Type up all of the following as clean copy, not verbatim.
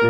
Oh,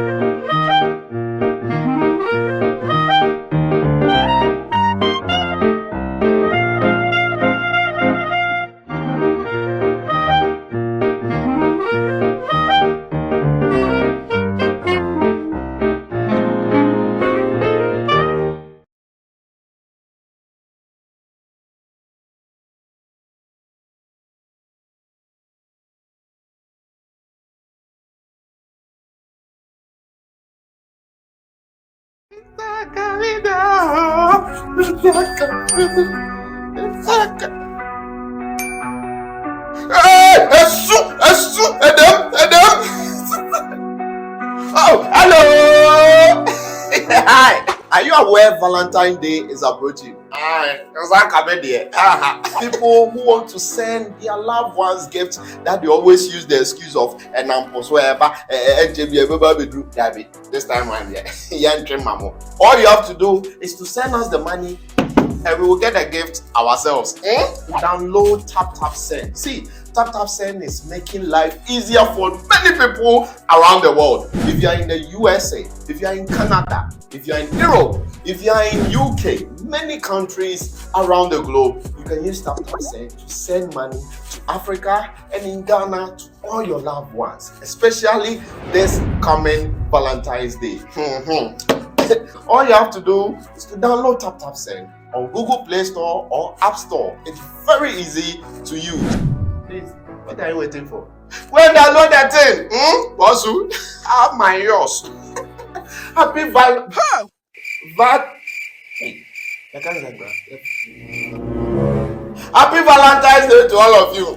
hello. Hi. Are you aware Valentine Day is approaching? People who want to send their loved ones gifts that they always use the excuse of this time around here. All you have to do is to send us the money and we will get a gift ourselves. Download Tap Send. See, Tap Send is making life easier for many people around the world. If you are in the USA, if you are in Canada, if you are in Europe, if you are in UK, many countries around the globe, you can use Tap Send to send money to Africa and in Ghana to all your loved ones, especially this coming Valentine's Day. All you have to do is to download Tap Send on Google Play Store or App Store. It's very easy to use. Please, what are you waiting for? When download that thing, Bosu, have my yours. Happy Happy Valentine's Day to all of you.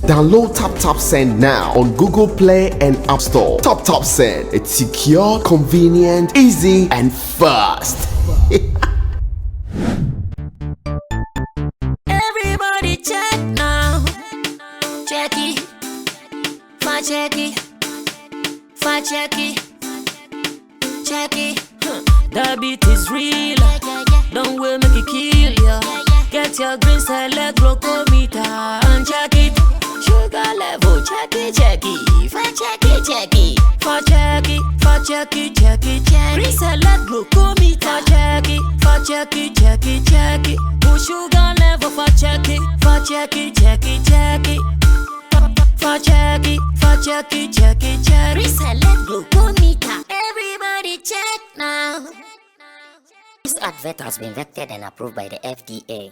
Download Tap Send now on Google Play and App Store. Tap Send. It's secure, convenient, easy, and fast. Everybody check now. Check it. Check it. Check it. Check it. The beat is real. Don't wait, make it kill ya. Get your green select glucometer and check it. Sugar level, check it. Check it. Check it. Check it. Green select glucometer. Check it. Push sugar level for check it. Check it. Check it. Reselect glucometer. Everybody check now. This advert has been vetted and approved by the FDA.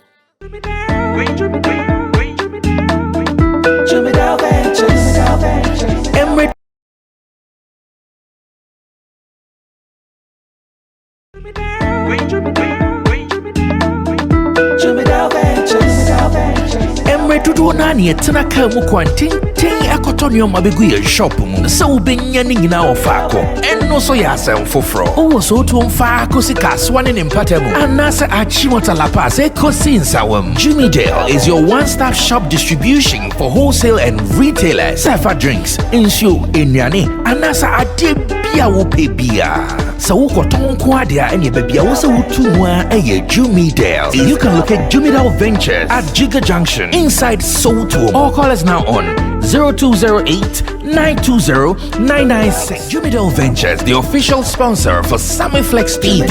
Dodo na ne tena ka mu kwanten akotonium abegu ye shop mu se wo benya ne nyina wo fa akọ enno so ya asem foforo wo so to mfa akosi kaswa ne mpatamu anase achimota lapa se kosi nsawam. Jimmy Dale is your one-stop shop distribution for wholesale and retailers. Safa drinks, insure, enyane anase ade bia wo pe bia. So wo koton ko ade a enye bia wo se wo tu mu a Jimmy Dale. You can locate Jimmy Dale Ventures at Giga Junction inside Soto, or call us now on 0208-920-996. Jimmy Dale Ventures, the official sponsor for Sammy Flex TV.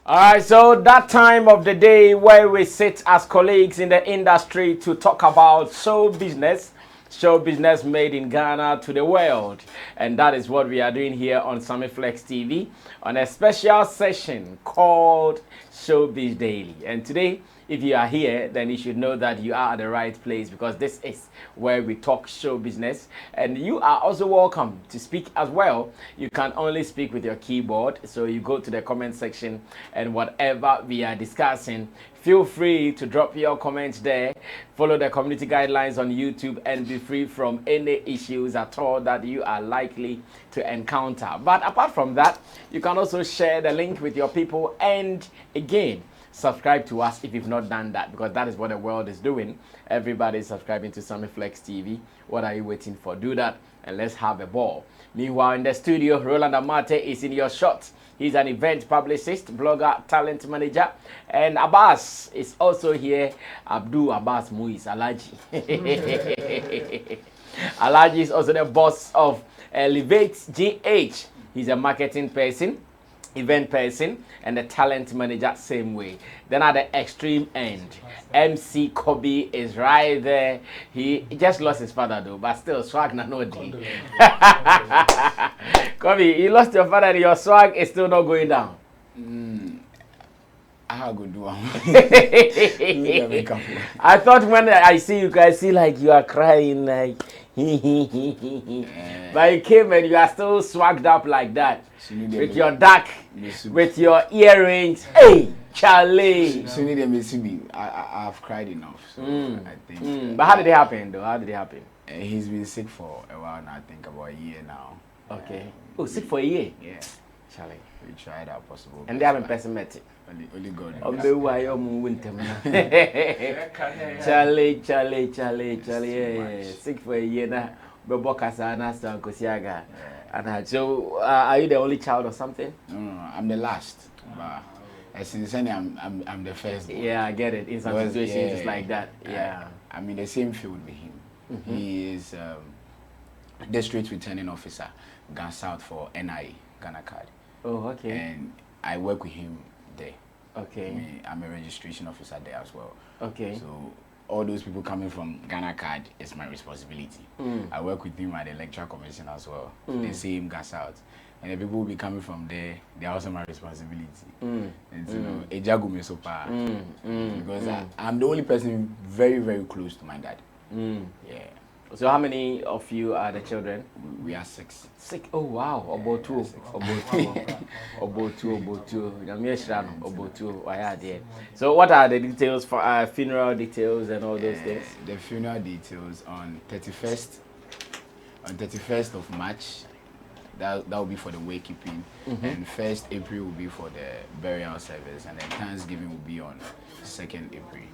Alright, so that time of the day where we sit as colleagues in the industry to talk about show business made in Ghana to the world. And that is what we are doing here on Sammy Flex TV on a special session called Showbiz Daily. And today, if you are here, then you should know that you are at the right place, because this is where we talk show business. And you are also welcome to speak as well. You can only speak with your keyboard. So you go to the comment section, and whatever we are discussing, feel free to drop your comments there. Follow the community guidelines on YouTube and be free from any issues at all that you are likely to encounter. But apart from that, you can also share the link with your people. And again, subscribe to us if you've not done that, because that is what the world is doing. Everybody is subscribing to Sammy Flex TV. What are you waiting for? Do that and let's have a ball. Meanwhile, in the studio, Roland Amate is in your shot. He's an event publicist, blogger, talent manager. And Abbas is also here. Abdul Abbas Muiz Alaji. Alaji is also the boss of Elevate GH. He's a marketing person, event person, and a talent manager same way. Then at the extreme end, MC Kobe is right there. He just lost his father though, but still swag na no day. Kobe, you lost your father and your swag is still not going down. How good do I? I thought when I see you guys, see like you are crying like but you came and you are still swagged up like that. With your duck, with your earrings. Hey, Charlie. I've cried enough. So I think. But how did it happen though? How did it happen? He's been sick for a while now, I think about a year now. Okay. Oh, sick for a year? Yeah. Charlie. We tried our possible. And they haven't pessimistic. Only God. Charlie. Yeah. Sick for a year now. So, are you the only child or something? No, I'm the last. But since then, I'm the first. Yeah, I get it. In some situations, it's like that. Yeah. I'm in the same field with him. He is district returning officer, Ghana South for NIA, Ghana card. Oh, okay. And I work with him there. Okay. I'm a registration officer there as well. Okay. So all those people coming from Ghana card is my responsibility. I work with him at the electoral commission as well. The same Ghana South. And the people will be coming from there, they're also my responsibility. And you know, a jago me so far. Because I'm the only person very, very close to my dad. Yeah. So how many of you are the children? We are 6. 6? Oh wow, about two. So what are the details for funeral details and all those things? The funeral details on 31st of March. That will be for the wakekeeping, and 1st April will be for the burial service, and then Thanksgiving will be on 2nd April.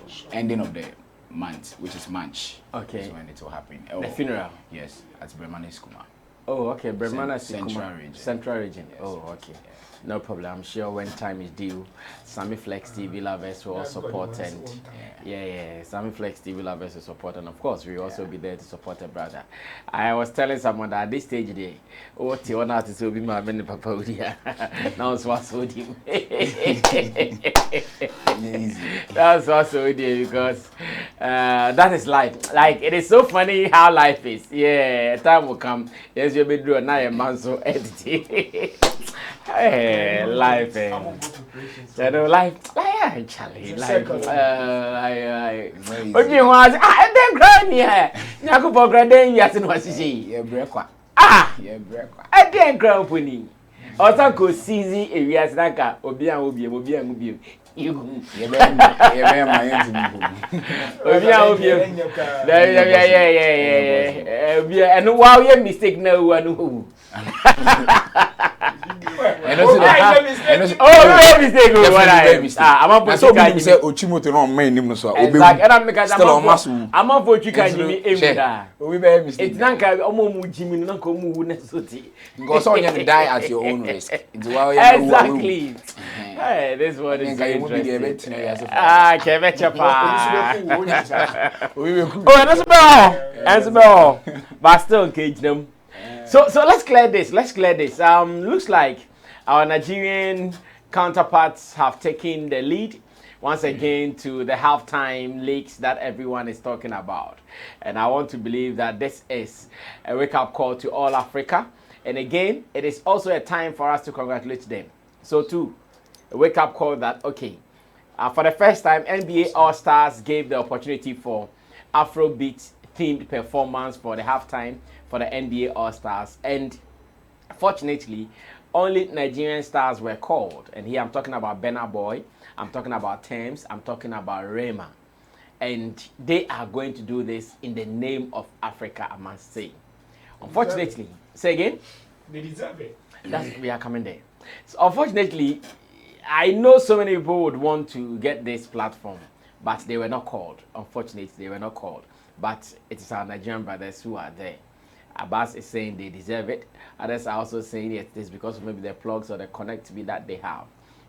So ending of the month, which is March. Okay. Is when it will happen. The funeral? Yes, at Bremane Skuma. Oh, okay. Bremane Central region. Central region. Yes. Oh, okay. Yeah. No problem. I'm sure when time is due, Sammy Flex TV lovers will support and Sammy Flex TV lovers will support, and of course we will also be there to support a brother. I was telling someone that at this stage there, what you want to say, be my man Papa now it's what's with him. That's what's with you, because that is life. Like, it is so funny how life is. Yeah, time will come. Yes, you'll be doing now a man so editing. Hey, life, you know, life, Charlie, life. What you want? I don't grow near. Naku for grading, yes, and what's she? Yeah, breakfast. Yeah, breakfast. I didn't grow up with him. Also, go see areas like Obian. You, yeah. And while you're mistaken, no one. I'm die at your own risk. Exactly. Hey, this one is interesting. But still engage them. So let's clear this. Looks like our Nigerian counterparts have taken the lead once again to the halftime leaks that everyone is talking about. And I want to believe that this is a wake-up call to all Africa. And again, it is also a time for us to congratulate them. So too, a wake-up call that, okay, for the first time, NBA All-Stars gave the opportunity for Afrobeat-themed performance for the halftime for the NBA All-Stars. And fortunately, only Nigerian stars were called. And here I'm talking about Burna Boy, I'm talking about Thames, I'm talking about Rema. And they are going to do this in the name of Africa, I must say. Unfortunately, say again? They deserve it. We are coming there. So unfortunately, I know so many people would want to get this platform, but they were not called. Unfortunately, they were not called. But it is our Nigerian brothers who are there. Abbas is saying they deserve it. Others are also saying it is because of maybe the plugs or the connectivity that they have.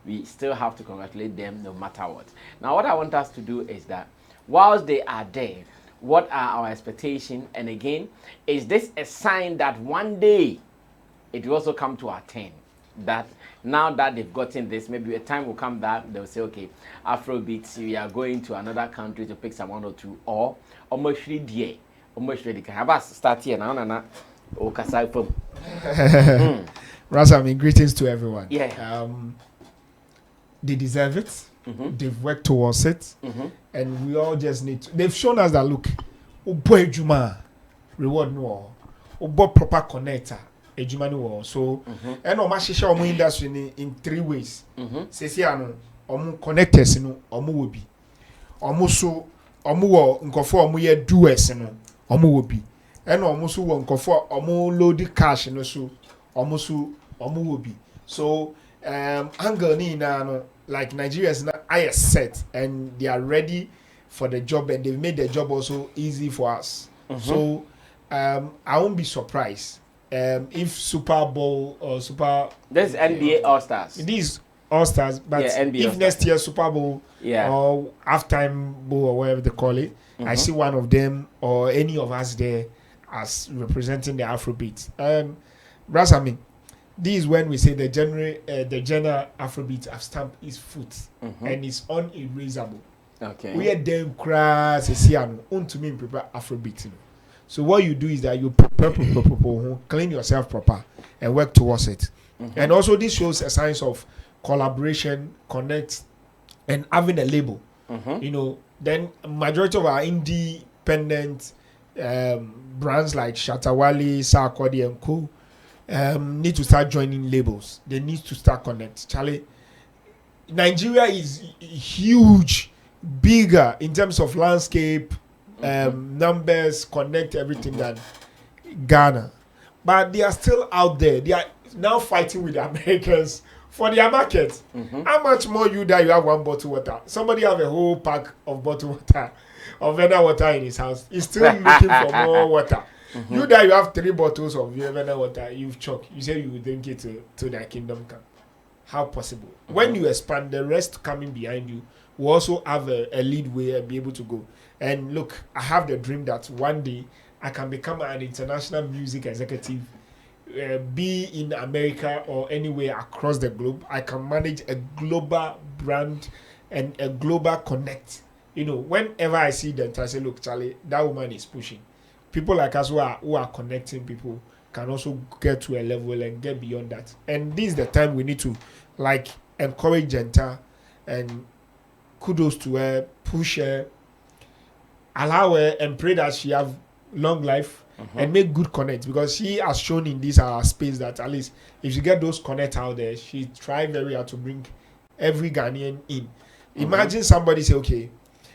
We still have to congratulate them no matter what. Now, what I want us to do is that whilst they are there, what are our expectations? And again, is this a sign that one day it will also come to our turn? That now that they've gotten this, maybe a time will come that they'll say, okay, Afrobeats, we are going to another country to pick someone or two, or almost ready. Almost ready. Can have us start here now, Razami, greetings to everyone. Yeah. They deserve it. They've worked towards it. And we all just need to. They've shown us that, look, boy Juma, reward no, boy proper connector, Ejuma no. So, and on my shisha omu industry in 3 ways. Sesi ano, omu connectors no, omu will be. Omu so, omu wo nkofo omu ye doers no, omu will be. And omu so wo nkofo omu load cash no so, omu will be. So, angle ni na no, like Nigerians now are set and they are ready for the job, and they've made the job also easy for us. So I won't be surprised if Super Bowl or Super This is NBA All Stars. These All Stars, but Yeah, NBA if All-Stars. next year Super Bowl or halftime bowl or whatever they call it, I see one of them or any of us there as representing the Afrobeat. Rasami, this is when we say the general Afrobeat have stamped his foot and it's unerasable. Okay. We are them crass to me prepare Afrobeat. You know. So what you do is that you prepare, clean yourself proper and work towards it. And also this shows a signs of collaboration, connect, and having a label. You know, then majority of our independent brands like Shatta Wale, Sarkodie and Co. Need to start joining labels. They need to start connect. Charlie, Nigeria is huge, bigger in terms of landscape, numbers, connect everything than Ghana. But they are still out there. They are now fighting with the Americans for their market. How much more you that you have one bottle water? Somebody have a whole pack of bottle water, of Vena water in his house. He's still looking for more water. You that you have 3 bottles of Vena water, you've choked. You say you will drink it to their kingdom come. How possible? When you expand, the rest coming behind you will also have a lead way and be able to go. And look, I have the dream that one day I can become an international music executive, be in America or anywhere across the globe. I can manage a global brand and a global connect. You know, whenever I see them, I say, look, Charlie, that woman is pushing. People like us who are connecting people can also get to a level and get beyond that. And this is the time we need to like encourage Jenta and kudos to her, push her, allow her, and pray that she have long life and make good connects, because she has shown in this space that at least if she get those connects out there, she try very hard to bring every Ghanaian in. Imagine somebody say, okay,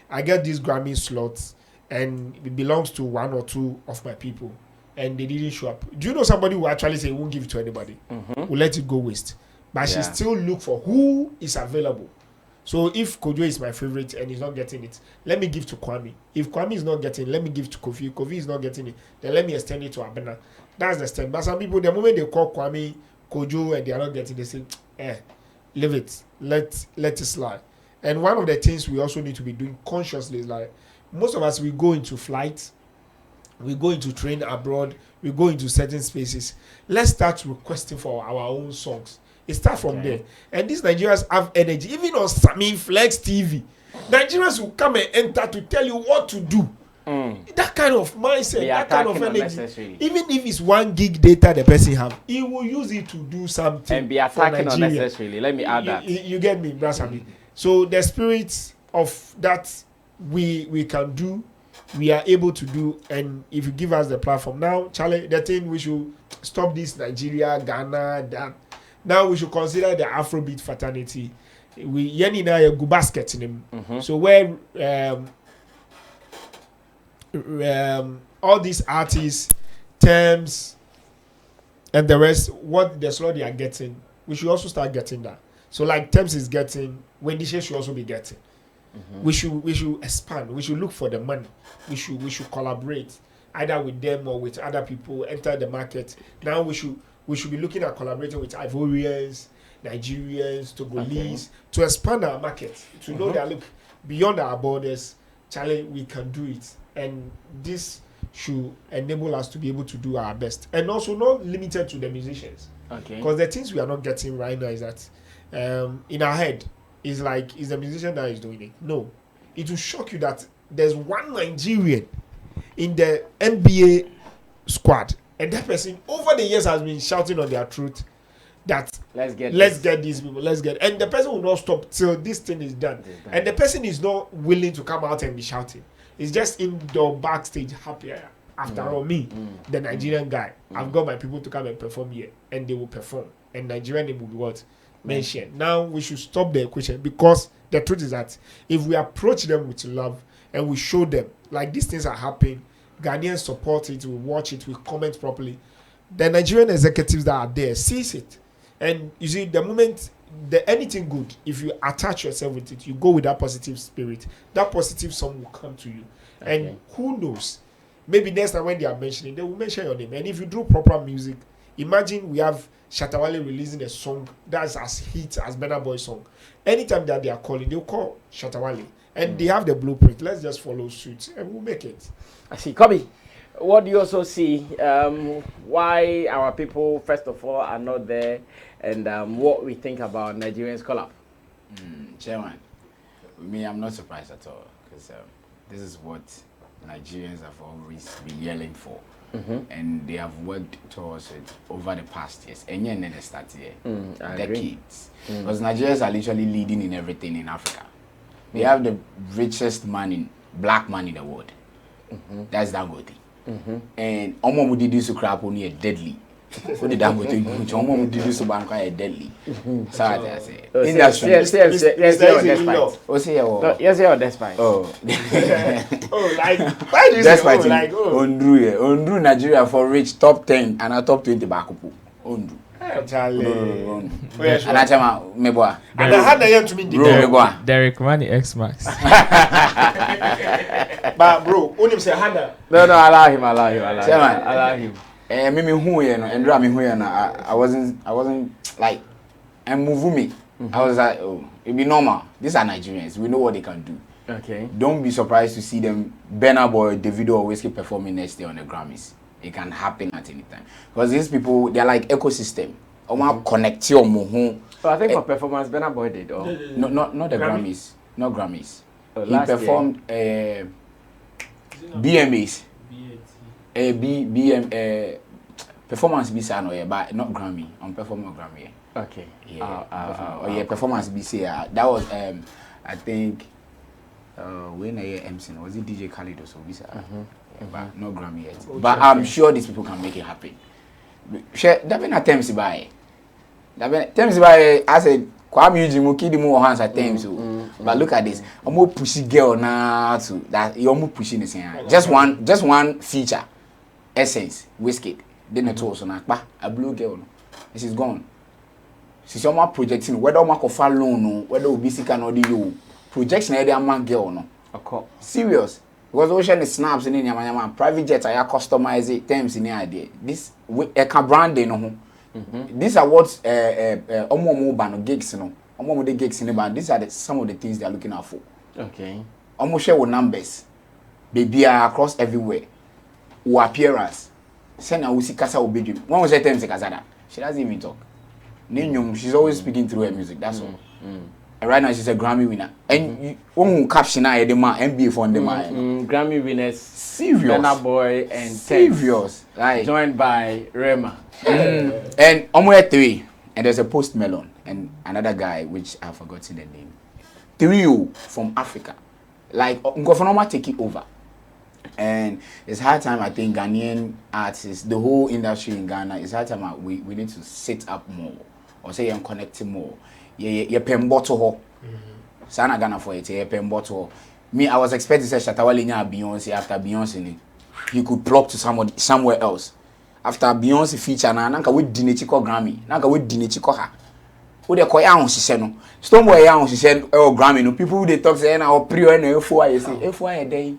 I get this Grammy slot and it belongs to 1 or 2 of my people and they didn't show up. Do you know somebody who actually say won't give it to anybody? Will let it go waste. But she still look for who is available. So if Kojo is my favorite and he's not getting it, let me give to Kwame. If Kwame is not getting it, let me give to Kofi. Kofi is not getting it, then let me extend it to Abena. That's the stand. But some people, the moment they call Kwame, Kojo, and they are not getting it, they say, leave it. Let it slide. And one of the things we also need to be doing consciously is like, most of us, we go into flight, we go into train abroad, we go into certain spaces. Let's start requesting for our own songs. It starts from there. And these Nigerians have energy. Even on Sammy Flex TV, Nigerians will come and enter to tell you what to do. That kind of mindset, that kind of energy. Even if it's 1 gig data the person have, he will use it to do something. And be attacking unnecessarily. Let me add that. You get me, Brasami. So the spirit of that we can do, we are able to do, and if you give us the platform now, Charlie, the thing we should stop this Nigeria, Ghana, that. Now we should consider the Afrobeat fraternity. We yeni na a good basket in him. So where all these artists, terms, and the rest, what the slot they are getting, we should also start getting that. So like Thames is getting, when this should also be getting. We should expand. We should look for the money. We should collaborate either with them or with other people. Enter the market. Now we should be looking at collaborating with Ivorians, Nigerians, Togolese to expand our market. To know that look beyond our borders, Charlie, we can do it, and this should enable us to be able to do our best, and also not limited to the musicians. Okay. Because the things we are not getting right now is that in our head. Is like, is the musician that is doing it? No. It will shock you that there's one Nigerian in the NBA squad, and that person over the years has been shouting on their truth that let's get these people, and the person will not stop till this thing is done. And the person is not willing to come out and be shouting. It's just in the backstage happy. After all, me, the Nigerian guy, I've got my people to come and perform here, and they will perform. And Nigerian name will be what? Mentioned. Now we should stop the equation, because the truth is that if we approach them with love and we show them like these things are happening, Ghanaians support it, we watch it, we comment properly, the Nigerian executives that are there sees it. And you see, the moment anything good, if you attach yourself with it, you go with that positive spirit, that positive song will come to you. Okay. And who knows, maybe next time when they are mentioning, they will mention your name. And if you do proper music, imagine we have Shatta Wale releasing a song that's as hit as Burna Boy's song. Anytime that they are calling, they'll call Shatta Wale. And they have the blueprint. Let's just follow suit and we'll make it. I see. Kobe, what do you also see? Why our people, first of all, are not there, and what we think about Nigerians collab? Chairman, me, I'm not surprised at all, because this is what Nigerians have always been yelling for. And they have worked towards it over the past years. And then they start here, decades. Because Nigerians are literally leading in everything in Africa. They have the richest black man in the world. That's Dangote. And Omo Mudidi Sukrap only a deadly. What did Dangote do? Omo Mudidi Subanka a deadly. So I say. Yes, despite. Oh, like, why do you say like, Ondru Nigeria for rich top 10 and a top 20 Bakupu. Ondru. And I tell my boy. And I had the year to me. Derek Money X Max. But bro, only say Hannah. No, allow him. Allow him. Me who you know, and me who you know. I wasn't like, and move me. I was like, oh, it'd be normal. These are Nigerians. We know what they can do. Okay. Don't be surprised to see them, Burna Boy, Davido, always keep performing next day on the Grammys. It can happen at any time. Because these people, they're like ecosystem. I want to connect your moho. So I think for performance, Burna Boy did. Oh. No, not the Grammys. Not Grammys. Oh, he performed BMAs. Performance BC, but not Grammy. I'm performing Grammy. Okay. Yeah. Performance BC. That was I think when I MC was it DJ Khaled or so BC. But no Grammy yet. But I'm sure these people can make it happen. Share that been at Thames by. I said Kwame Ujimu kid more hands at Thames. But look at this. I'm more pushy girl now to that you're more pushing this here. Just one feature. Essence, Whiskey. Then the toes on a blue girl. This is gone. She's more projecting whether I'm a loan, whether we see can or you. Projection area man girl no. Serious. Because ocean is snaps in your private jets are customize it terms in the idea. This a brand they know. These are what omo ban gigs no. Omo the gigs in the band. These are some of the things they are looking out for. Okay. Omo share with numbers. Baby are across everywhere. Or appearance. Send a see Kasa Obedrim. When was that time Kazada? She doesn't even talk. She's always speaking through her music. That's all. And right now she's a Grammy winner. And one caption I the man NBA for the man. Grammy winners. Serious. Burna Boy and serious. Like joined by Rema. And Omo 3. And there's a Post Melon and another guy which I've forgotten the name. Trio from Africa. Like Ngofonoma take it over. And it's high time I think Ghanaian artists, the whole industry in Ghana, it's high time we need to sit up more or say I'm connecting more. Yeah, pen bottle. Sana Ghana for it, yeah, pen bottle. Me, I was expecting to say Shatta Wale Beyonce after Beyonce. He could plug to somewhere else. After Beyonce feature, nanka with Dinechiko Grammy, nanka with Dinechiko ha. Who they call young Shisheno. Stoneboy young Shishen or Grammy. No people they talk say na or pre and F4 I say F1 a day.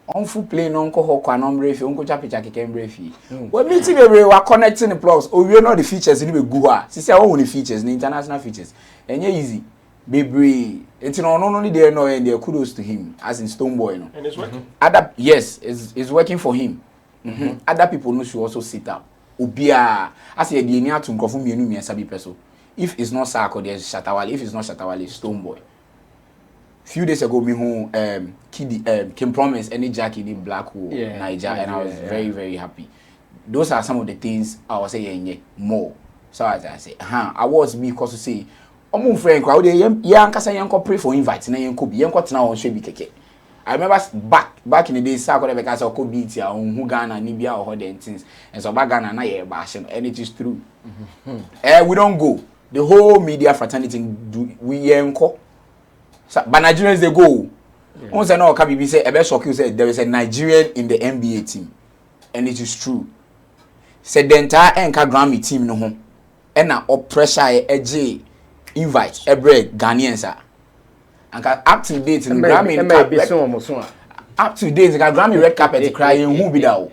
On full plane on Coho Quanon Brave, Uncle Chappy Jackie can brave. Well, meeting we were connecting the plugs. Oh, we know the features in the Gua. See, only features, the international features. And yeah, easy. Baby, it's not only there, no, and they're kudos to him as in Stoneboy. No? And it's working. Other, yes, it's working for him. Other people know should also sit up. Ubia, I say, the near to confirm me, and Sabi Peso. If it's not Sako, there's Shatta Wale. If it's not Shatta Wale, Stoneboy. Few days ago, me home Kim Promise any Jackie in Black Hole, Niger, and I was very, very happy. Those are some of the things I was saying more. So as I say, I was me because to say, I'm friend crowd, young pray for invite, and you could be young now on Showbiz keke. I remember back in the days, I could because I could be here on Ghana, Nibia, or other things, and so back Ghana, and bashing, and it is true. We don't go. The whole media fraternity we enco. But Nigerians they go. Once I know Kabibi say, Ebe Shoki said there is a Nigerian in the NBA team, and it is true. Said the entire Enka Grammy team no home, and now pressure a invite every Ghanaian sir. And up to date in Grammy up to date the Grammy red carpet crying who be that?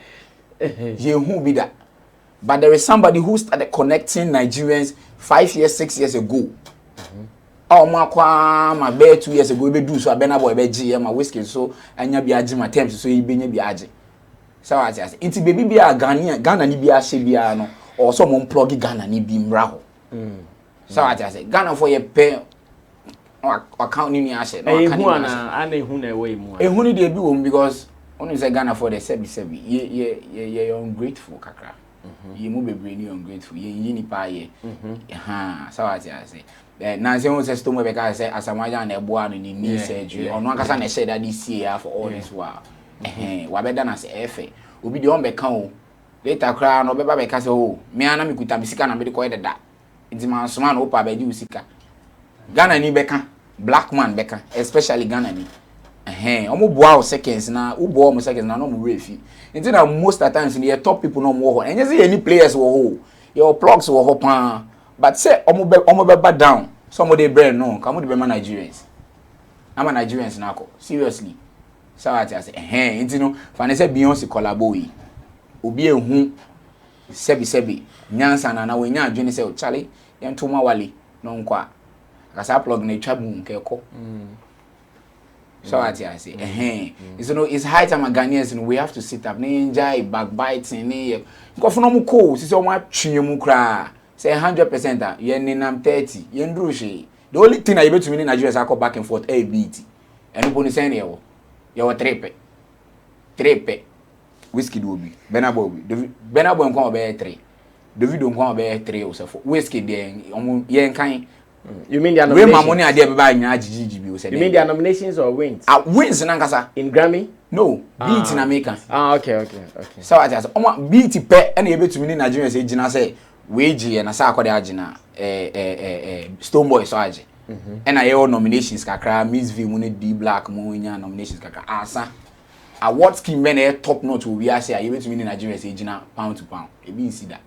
Who be that? But there is somebody who started connecting Nigerians 5 years, 6 years ago. Oh, my bear 2 years ago, we do so. I been about a GM, my whiskey, so and you be a gym attempts, so you be a gym. So I say, it's baby be a Ghana ni be a Shibiano, or someone plug Ghana ni be mraho. So I say, Ghana for your pay or account ni ashe. And who way more. And who need they be because only say Ghana for the sebi. You're ungrateful, Kakra. You move a brainy ungrateful. You nipa ye. So I say. Nancy says to me because I say as a man and a boy in knee surgery. Or no can say that this year for all this while. What better than as a will be the one become later cry no beba because oh me and me kuta bisika na me de koye da. It's man so man opa be di usika. Ghana ni beka black man beka especially Ghana ni. Omo boa seconds na u boa mo seconds na no mo refi. Until na most of the times the top people no more. And you see any players wo your plugs wo pan. But say omo be down. Somebody brain no. Come be Nigerians. I'm a Nigerians now. Seriously. So I say, you know, fan say Beyonce collabo yi. Obi ehun sebi. Nyansa na we nya adwene say Charlie, yen toma wale no nkwa. Akasa plug na twa bu nkeko. So I say, you know, it's high time Ghanaians and we have to sit up. Ne enjoy backbiting ne. Nkofo no mu ko, sisi o ma twe mu kra. Say 100%, yen ninam 30, yen drushi. The only thing I able to mean in Nigeria is I go back and forth ABT. And you put saying you trepe. Whiskey do be. Benabo. Benabo and come be 3. David don't come be 3 or so. Whiskey there, yen kind. You mean the nominations? nominations? My money I did buy GGB. You mean the nominations or wins? Wins in Ankasa. In Grammy? No, beat in America. Okay. So I just beat pe and able to mean in Nigeria say Gina say wage and asa akode agina Stoneboy so age. And I hear nominations kakra Miss V money D Black mo nya nominations kakra asa award scheme men top notch we are say able to mean in Nigeria say Gina pound to pound. E be see that.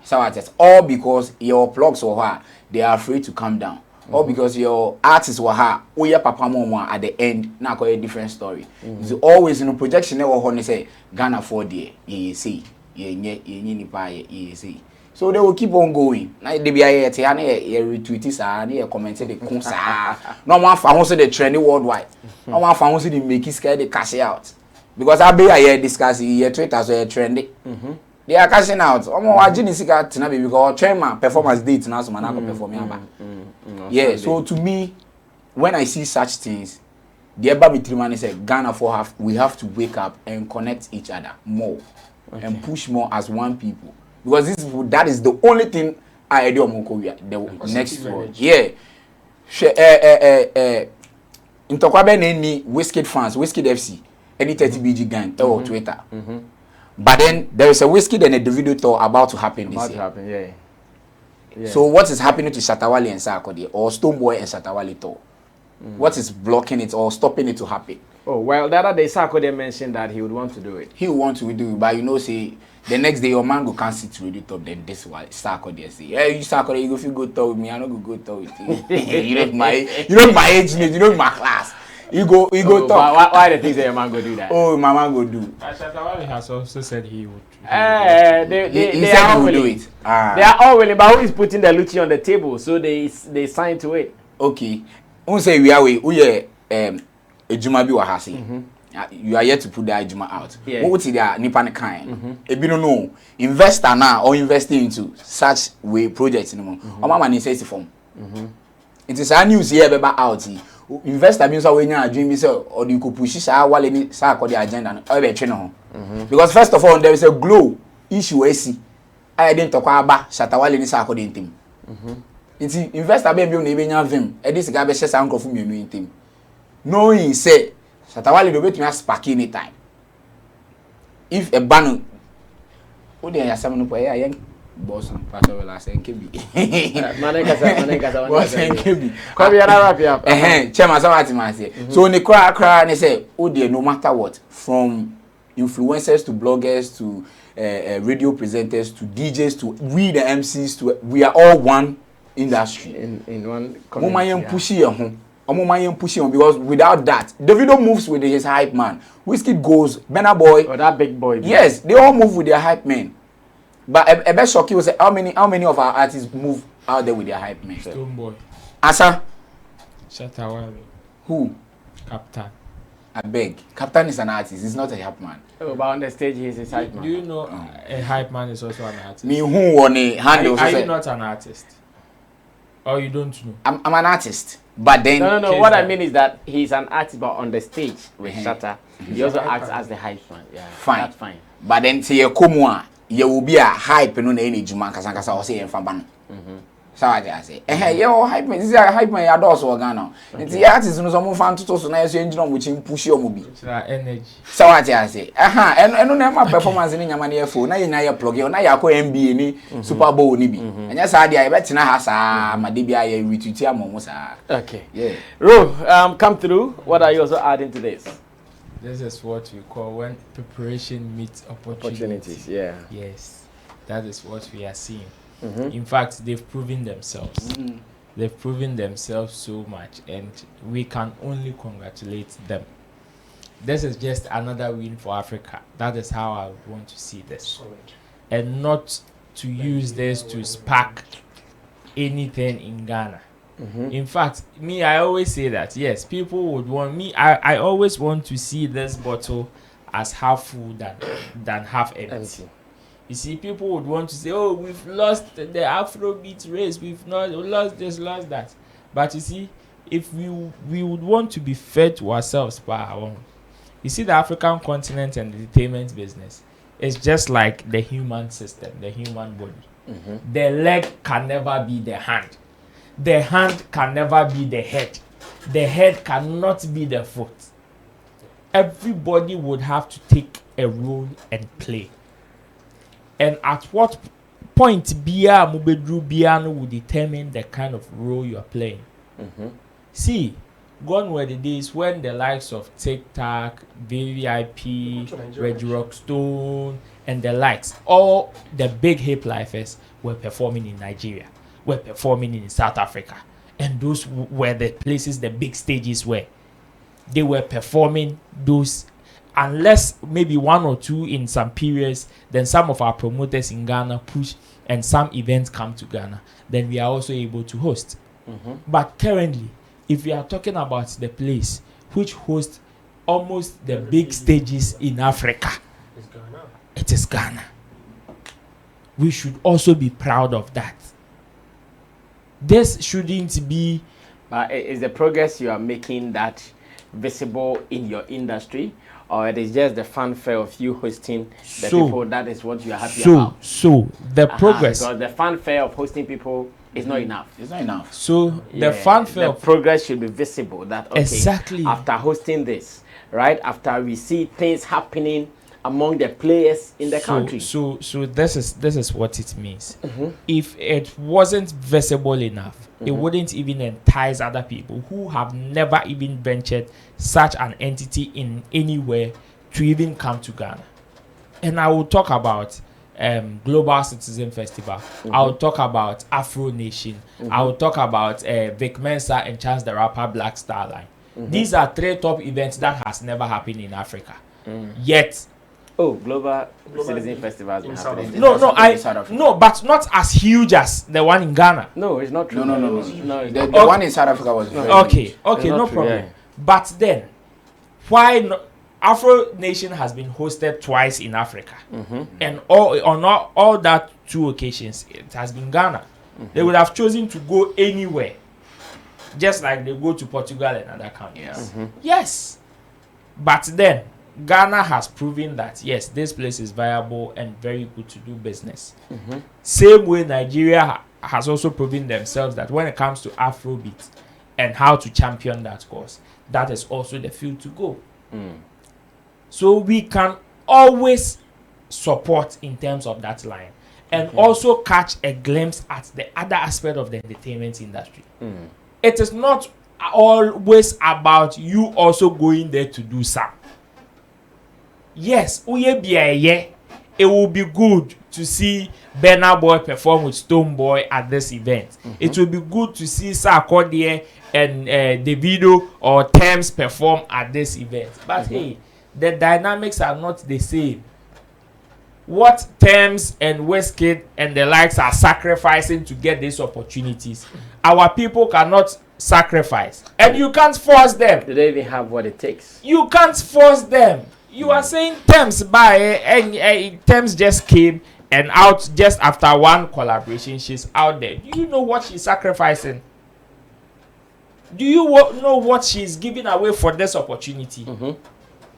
So I just all because your plugs or her they are afraid to come down. Or because your artists were her, or your papa mama at the end, now got a different story. It's always in a projection never honey say Ghana 4 day, ye see, ye see. So they will keep on going. Now they be a retweet a commented the consa. No one found the trendy worldwide. No one found the make it scare the cash out. Because I be a discussing here Twitter as a trendy. They are cashing out. I didn't see that because train performance date now so man performing. Yeah, so to me, when I see such things, the Eba say Ghana we have to wake up and connect each other more and push more as one people. Because that is the only thing I do the next word. Yeah. In Tokwabe any Whiskey fans, Whiskey FC, any 30BG gang or Twitter. But then there is a Whiskey and a Davido tour about to happen this year. Yeah. So what is happening to Shatta Wale and Sarkodie or Stoneboy and Shatta Wale tour? What is blocking it or stopping it to happen? Oh, well, the other day, Sako they mentioned that he would want to do it. He would want to do it, but you know, say the next day your man go can't sit ready top. Then this one Sako they say, hey, you Sako, you go if you go talk with me, I don't go talk with you. You know my age, you know my class. You go talk. Why the things that your man go do that? Oh, my man go do. Shatta Wale has also said he would. They are all willing. Do it. Ah. They are all willing, but who is putting the Lucci on the table? So they sign to it. Okay. Who say we are a Juma bi wahasi. You are yet to put that Juma out. Yeah. What is there nipa ne kind? If you don't know, investor now or investing into such way projects no more. Mama ni say form. It is a news here be out. Investor means we nya dream be say or you could push sa Wale ni sa the agenda no e be twe no. Because first of all there is a glow issue AC. I didn't talk about Shatta Wale ni sa the team. Nti investor be na be nya vim e dis ga be share sa nkrofo mienu intem. Knowing say Shatta Wale do betumi spark anytime. If a ban o dey yasam no boy ya boss pastor will say nkebi. Manekasa. Boss nkebi. Come here wrap up. Chairman something man say. So ne cry ne say o dey no matter what from influencers to bloggers to radio presenters to DJs to we the MCs to we are all one industry in one community. Pushing on because without that, Davido moves with his hype man. Whiskey goes, Burna Boy. Oh, that big boy. Yes, they all move with their hype man. But a best shock you say how many of our artists move out there with their hype man? Stone Boy. Asa? Shatta Wale. Who? Captain. I beg. Captain is an artist. He's not a hype man. Oh, but on the stage he's a hype man. Do you know a hype man is also an artist? Me who won a handle? Are you not an artist? Or you don't know? I'm an artist. But then No. What I mean is that he's an artist, but on the stage with Shatta, he also acts as the hype man. Yeah, fine. That's fine. But then say you come on, you will be a hype no na any juma kasa or say enfaba no. So I say, you hype man. This is a hype man. You do so Ghana. The artist no some fan to so na you engine on which push your movie. Energy. So I say, no na performance ni nyama na phone na you na plug you na you ko NBA ni Super Bowl ni bi. Enya sa dia e betina ha sa ma de bia ya retweet amomo sa. Okay. Yeah. Ro, come through. What are you also adding to this? This is what we call when preparation meets opportunities. Yeah. Yes, that is what we are seeing. In fact, they've proven themselves. They've proven themselves so much, and we can only congratulate them. This is just another win for Africa. That is how I would want to see this, and not to use this to spark anything in Ghana. In fact, me, I always say that, yes, people would want me. I always want to see this bottle as half full than half empty. You see, people would want to say, oh, we've lost the Afrobeat race. We've not lost this, lost that. But you see, if we would want to be fair to ourselves by our own. You see, the African continent and the entertainment business is just like the human system, the human body. The leg can never be the hand. The hand can never be the head. The head cannot be the foot. Everybody would have to take a role and play. And at what point Bia Mubedru Biano will determine the kind of role you are playing. See, gone were the days when the likes of TikTok, VVIP, Red Rockstone, and the likes, all the big hip lifers were performing in Nigeria, were performing in South Africa. And those were the places, the big stages where they were performing those. Unless maybe one or two in some periods, then some of our promoters in Ghana push and some events come to Ghana, then we are also able to host. But currently, if we are talking about the place which hosts almost the big stages in Africa, it is Ghana. We should also be proud of that. This shouldn't be... is the progress you are making that visible in your industry? Or it is just the fanfare of you hosting the people, that is what you are happy about? So, the progress... Because the fanfare of hosting people is not enough. It's not enough. So, the fanfare... The progress should be visible. That, okay, exactly. After hosting this, right? After we see things happening among the players in the country. So this is what it means. If it wasn't visible enough, it wouldn't even entice other people who have never even ventured such an entity in anywhere to even come to Ghana. And I will talk about Global Citizen Festival. I will talk about Afro Nation. I will talk about Vic Mensa and Chance the Rapper Black Star Line. These are 3 top events that has never happened in Africa. Yet, Global Citizen Festival has been happening. No, but not as huge as the one in Ghana. No, it's not true. No. The The one in South Africa was very Okay, no true, problem. yeah. But then, why not? Afro Nation has been hosted twice in Africa, and on all that 2 occasions, it has been Ghana. They would have chosen to go anywhere, just like they go to Portugal and other countries. Yes, but then Ghana has proven that yes, this place is viable and very good to do business. Same way Nigeria has also proven themselves that when it comes to Afrobeat and how to champion that cause, that is also the field to go. So we can always support in terms of that line and also catch a glimpse at the other aspect of the entertainment industry. It is not always about you also going there to do some. Yes, it will be good to see Burna Boy perform with Stone Boy at this event. It will be good to see Sarkodie and Davido or Thames perform at this event. But hey, the dynamics are not the same. What Thames and Wizkid and the likes are sacrificing to get these opportunities, our people cannot sacrifice. And you can't force them. Do they even have what it takes? You can't force them. You are saying Thames and Thames just came and out just after one collaboration. She's out there. Do you know what she's sacrificing? Do you know what she's giving away for this opportunity?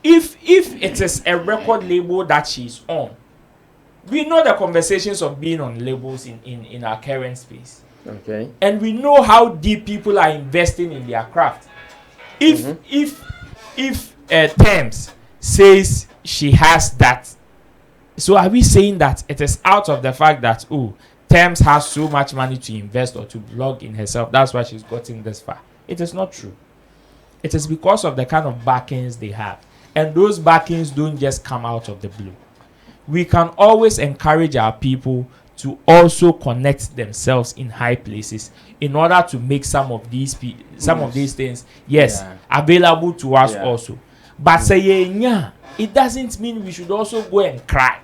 If it is a record label that she's on, we know the conversations of being on labels in our current space. Okay. And we know how deep people are investing in their craft. If Thames says she has that, so are we saying that it is out of the fact that Thames has so much money to invest or to blog in herself, that's why she's gotten this far? It is not true. It is because of the kind of backings they have. And those backings don't just come out of the blue. We can always encourage our people to also connect themselves in high places in order to make some of these things available to us also. But it doesn't mean we should also go and cry.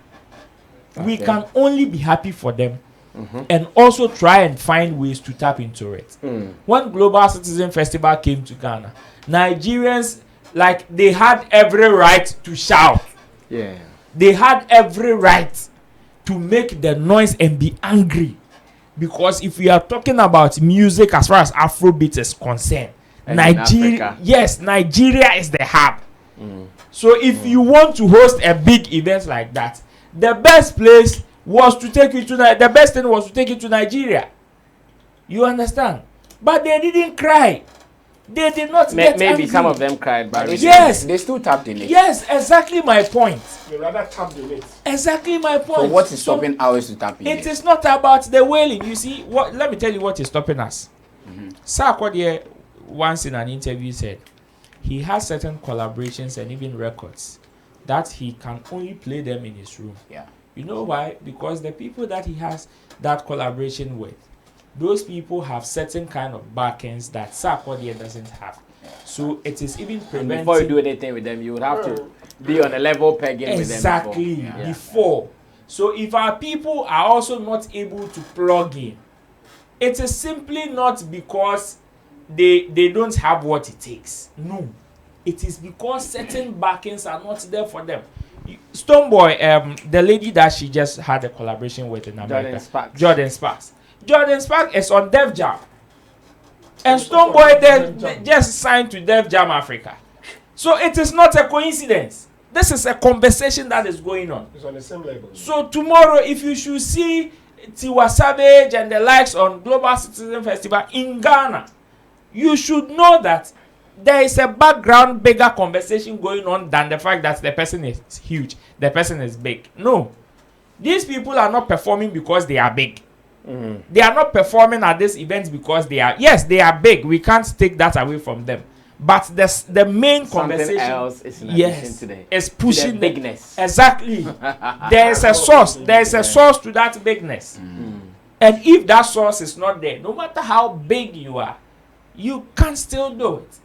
We can only be happy for them and also try and find ways to tap into it. When Global Citizen Festival came to Ghana, Nigerians, they had every right to shout. They had every right to make the noise and be angry. Because if we are talking about music as far as Afrobeat is concerned, Nigeria is the hub. So if you want to host a big event like that, the best place was to take you to the best thing was to take you to Nigeria. You understand? But they didn't cry. They did not get maybe angry. some of them cried, but they still tapped in it. Yes, exactly my point. They rather tap the it. Exactly my point. So what is stopping ours to tap in it? It is not about the wailing. You see, let me tell you what is stopping us. Sarkodie once in an interview said he has certain collaborations and even records that he can only play them in his room. You know why? Because the people that he has that collaboration with, those people have certain kind of backends that Sarkodie doesn't have. So it is even preventing. And before you do anything with them, you would have to be on a level pegging with them. Exactly. Before. So if our people are also not able to plug in, it is simply not because they don't have what it takes. No. It is because certain backings are not there for them. Stoneboy, the lady that she just had a collaboration with in America, Jordan Sparks is on Def Jam. And Stoneboy then just signed to Def Jam Africa. So it is not a coincidence. This is a conversation that is going on. It's on the same level. So tomorrow, if you should see Tiwa Savage and the likes on Global Citizen Festival in Ghana, you should know that there is a background, bigger conversation going on than the fact that the person is huge, the person is big. No, these people are not performing because they are big. They are not performing at this event because they are, yes, they are big. We can't take that away from them. But the main conversation else is in yes, today. Is pushing the bigness. Exactly. There is a source. There is a source to that bigness. And if that source is not there, no matter how big you are, you can still do it.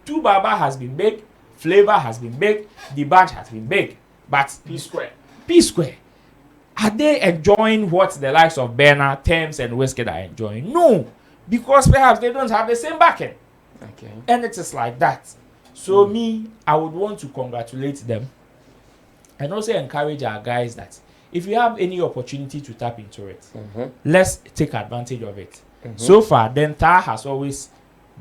Two Baba has been big, Flavor has been big, the Bunch has been big, but P Square. Are they enjoying what the likes of Berna, Thames, and Wizkid are enjoying? No, because perhaps they don't have the same backing. Okay. And it is like that. So me, I would want to congratulate them and also encourage our guys that if you have any opportunity to tap into it, let's take advantage of it. So far, the entire has always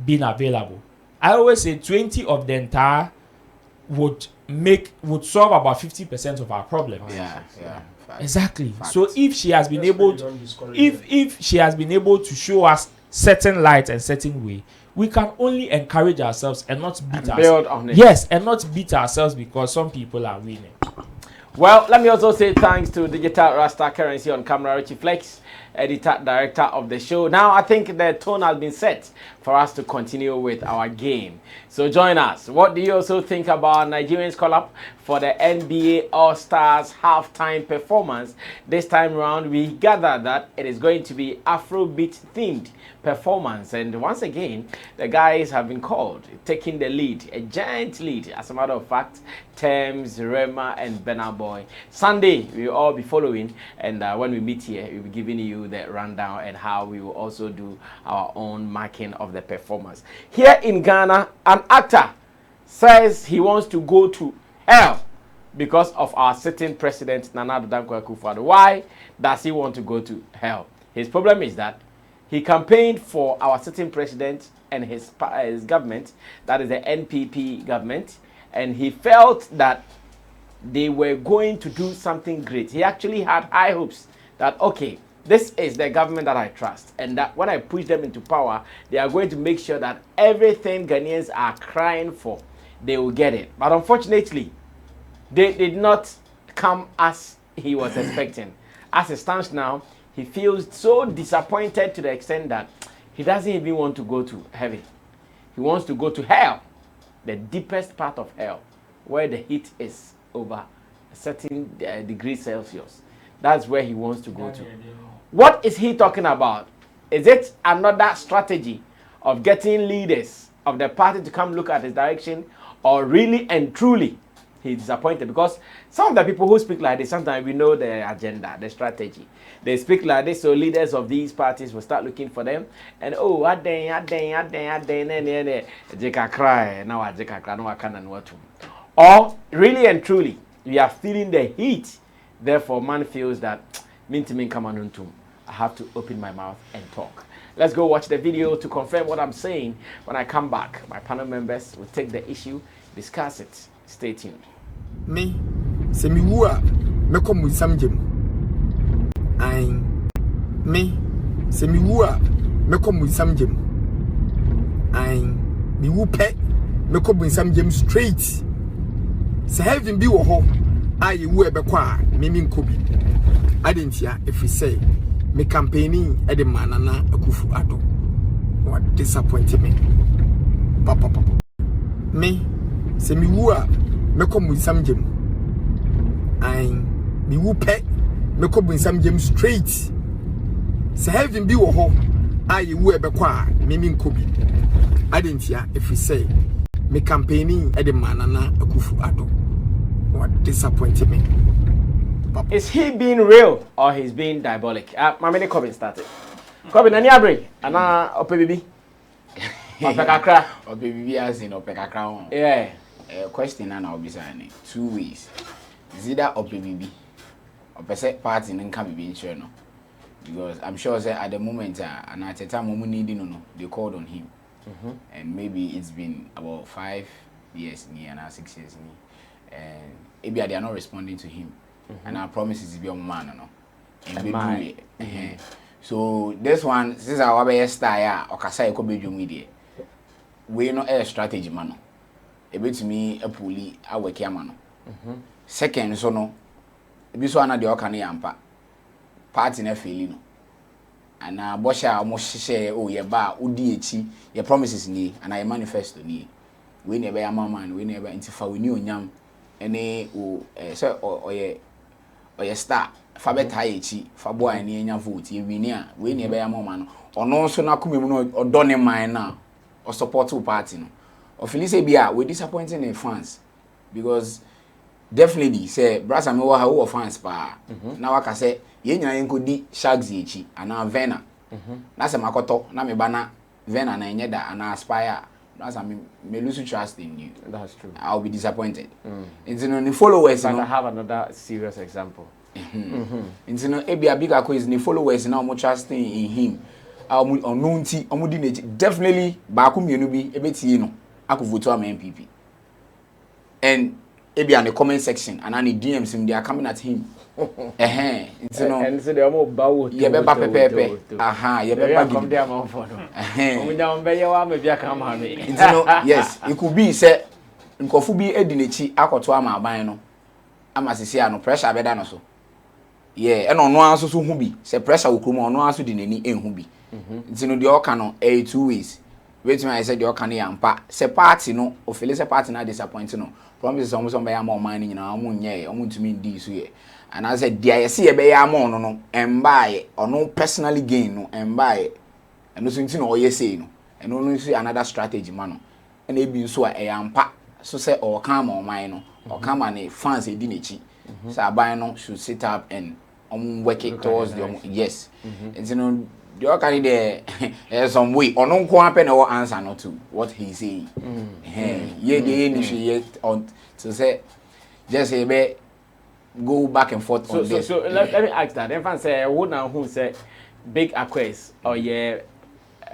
been available. I always say 20 of the entire would solve about 50% of our problems. Yeah. Exactly. Fact. So if she has been able to, if she has been able to show us certain light and certain way, we can only encourage ourselves and not beat ourselves. Build on it. Yes, and not beat ourselves because some people are winning. Well, let me also say thanks to Digital Rasta Currency on camera, Richie Flex, editor, director of the show. Now, I think the tone has been set for us to continue with our game. So join us. What do you also think about Nigerians call up for the NBA All-Stars halftime performance? This time around, we gather that it is going to be Afrobeat themed performance. And once again, the guys have been called, taking the lead, a giant lead. As a matter of fact, Thames, Rema, and Burna Boy. Sunday, we will all be following. And when we meet here, we'll be giving you the rundown and how we will also do our own marking of the performance. Here in Ghana, an actor says he wants to go to hell because of our sitting president, Nana Addo Dankwa Akufo-Addo. Why does he want to go to hell? His problem is that he campaigned for our sitting president and his government, that is the NPP government, and he felt that they were going to do something great. He actually had high hopes that, okay, this is the government that I trust, and that when I push them into power, they are going to make sure that everything Ghanaians are crying for, they will get it. But unfortunately, they did not come as he was expecting. As it stands now, he feels so disappointed to the extent that he doesn't even want to go to heaven. He wants to go to hell, the deepest part of hell, where the heat is over a certain degree Celsius. That's where he wants to go to. What is he talking about? Is it another strategy of getting leaders of the party to come look at his direction, or really and truly he's disappointed? Because some of the people who speak like this, sometimes we know the agenda, the strategy. They speak like this, so leaders of these parties will start looking for them. And oh, or really and truly, we are feeling the heat. Therefore, man feels that I have to open my mouth and talk. Let's go watch the video to confirm what I'm saying. When I come back, my panel members will take the issue, discuss it. Stay tuned. Me, Sammy Wua, Mekom with some gym. I me, Sammy Wua, Mekom with some gym. I me whoopet, Mekom with some gym straight. So having be a home, I will be quiet, meaning Kobe. I didn't hear if we say me campaigning at the Manana Akufo-Addo. What disappointed me? Papa. Me, Sammy Wua, Mekom with some gym. I me whoopet, Mekom with some gym straight. So having be a home, I will be quiet, meaning Kobe. I didn't hear if we say me campaigning at the Manana Akufo-Addo. What disappointed me? Papa. Is he being real or he's being diabolic? My many comments started. Comment any abri? Ana opebibi. Opekakra. Opebibi as in opekakra. Yeah. Question and I'll be saying 2 ways. Is either opebibi or per party and can be sure no. Because I'm sure that at the moment and at the time Momo needing no, they called on him. And maybe it's been about 5 years and 6 years and maybe they are not responding to him. And our promise is to be a man, no. So this one, since our way style, or Kasai could be media. we no air strategy man. A bit to me a pulley a wake man. Second, so no. Ebi so ana de okane yampa. Party na feeling. And bosha almost share oh ye ba udi echi your promises ni and I manifesto ni. We never ya man, we never intifa we ni onyam ene o so or ye star fa beta echi fa boy ni enya vote ye wini a we never ya mama no. Ono so na kumemu no odone man na or support party no. Or feel say bia we disappointing the fans because definitely say brasa me wa wo fans pa na waka say ye nyina yenkodi shags echi ana vena na se makoto na me bana vena na enye da ana aspire that's me lose trust in you. That's true. I'll be disappointed. Into no followers but I have another serious example. Into no ebia big Akwes ni followers na mo trusting in him onu nti omudi na definitely ba ku mienu bi ebeti no akuvoto am NPP and ebi on the comment section and on the DMs him they are coming at him. Into no and so they are more bawo. Ye be ba pepepe. Ye be ba come there man for no. We down be ya me bia come ha me. Into no yes, it could be say nkofu bi edi nechi akoto ama aban no. Ama sisi ano pressure be da no so. Yeah, and ono anso so hu bi. Say pressure wo krom ono anso di nani enhu bi. Into no the oka no two ways. Wait I said the oka ne yampa. Say party no, o feel say party na disappointing no. Promises almost on by am man ni na omo nye omo ntumi ndi so ye. And I said dia yesi e be ya am no embaye ono personally gain no embaye. And so nti no o yesi no. And ono see another strategy man no. And e bi nso a e yampa. So say o kan ma man no. O kan ma ne fans e di nechi. So aban no should sit up and work it towards the yes. And you know the other kind there some way or no happen or answer not to what he saying. Yeah, the initially on to say just say go back and forth on this. So let me ask that. If I say who now who say big Akwes or yeah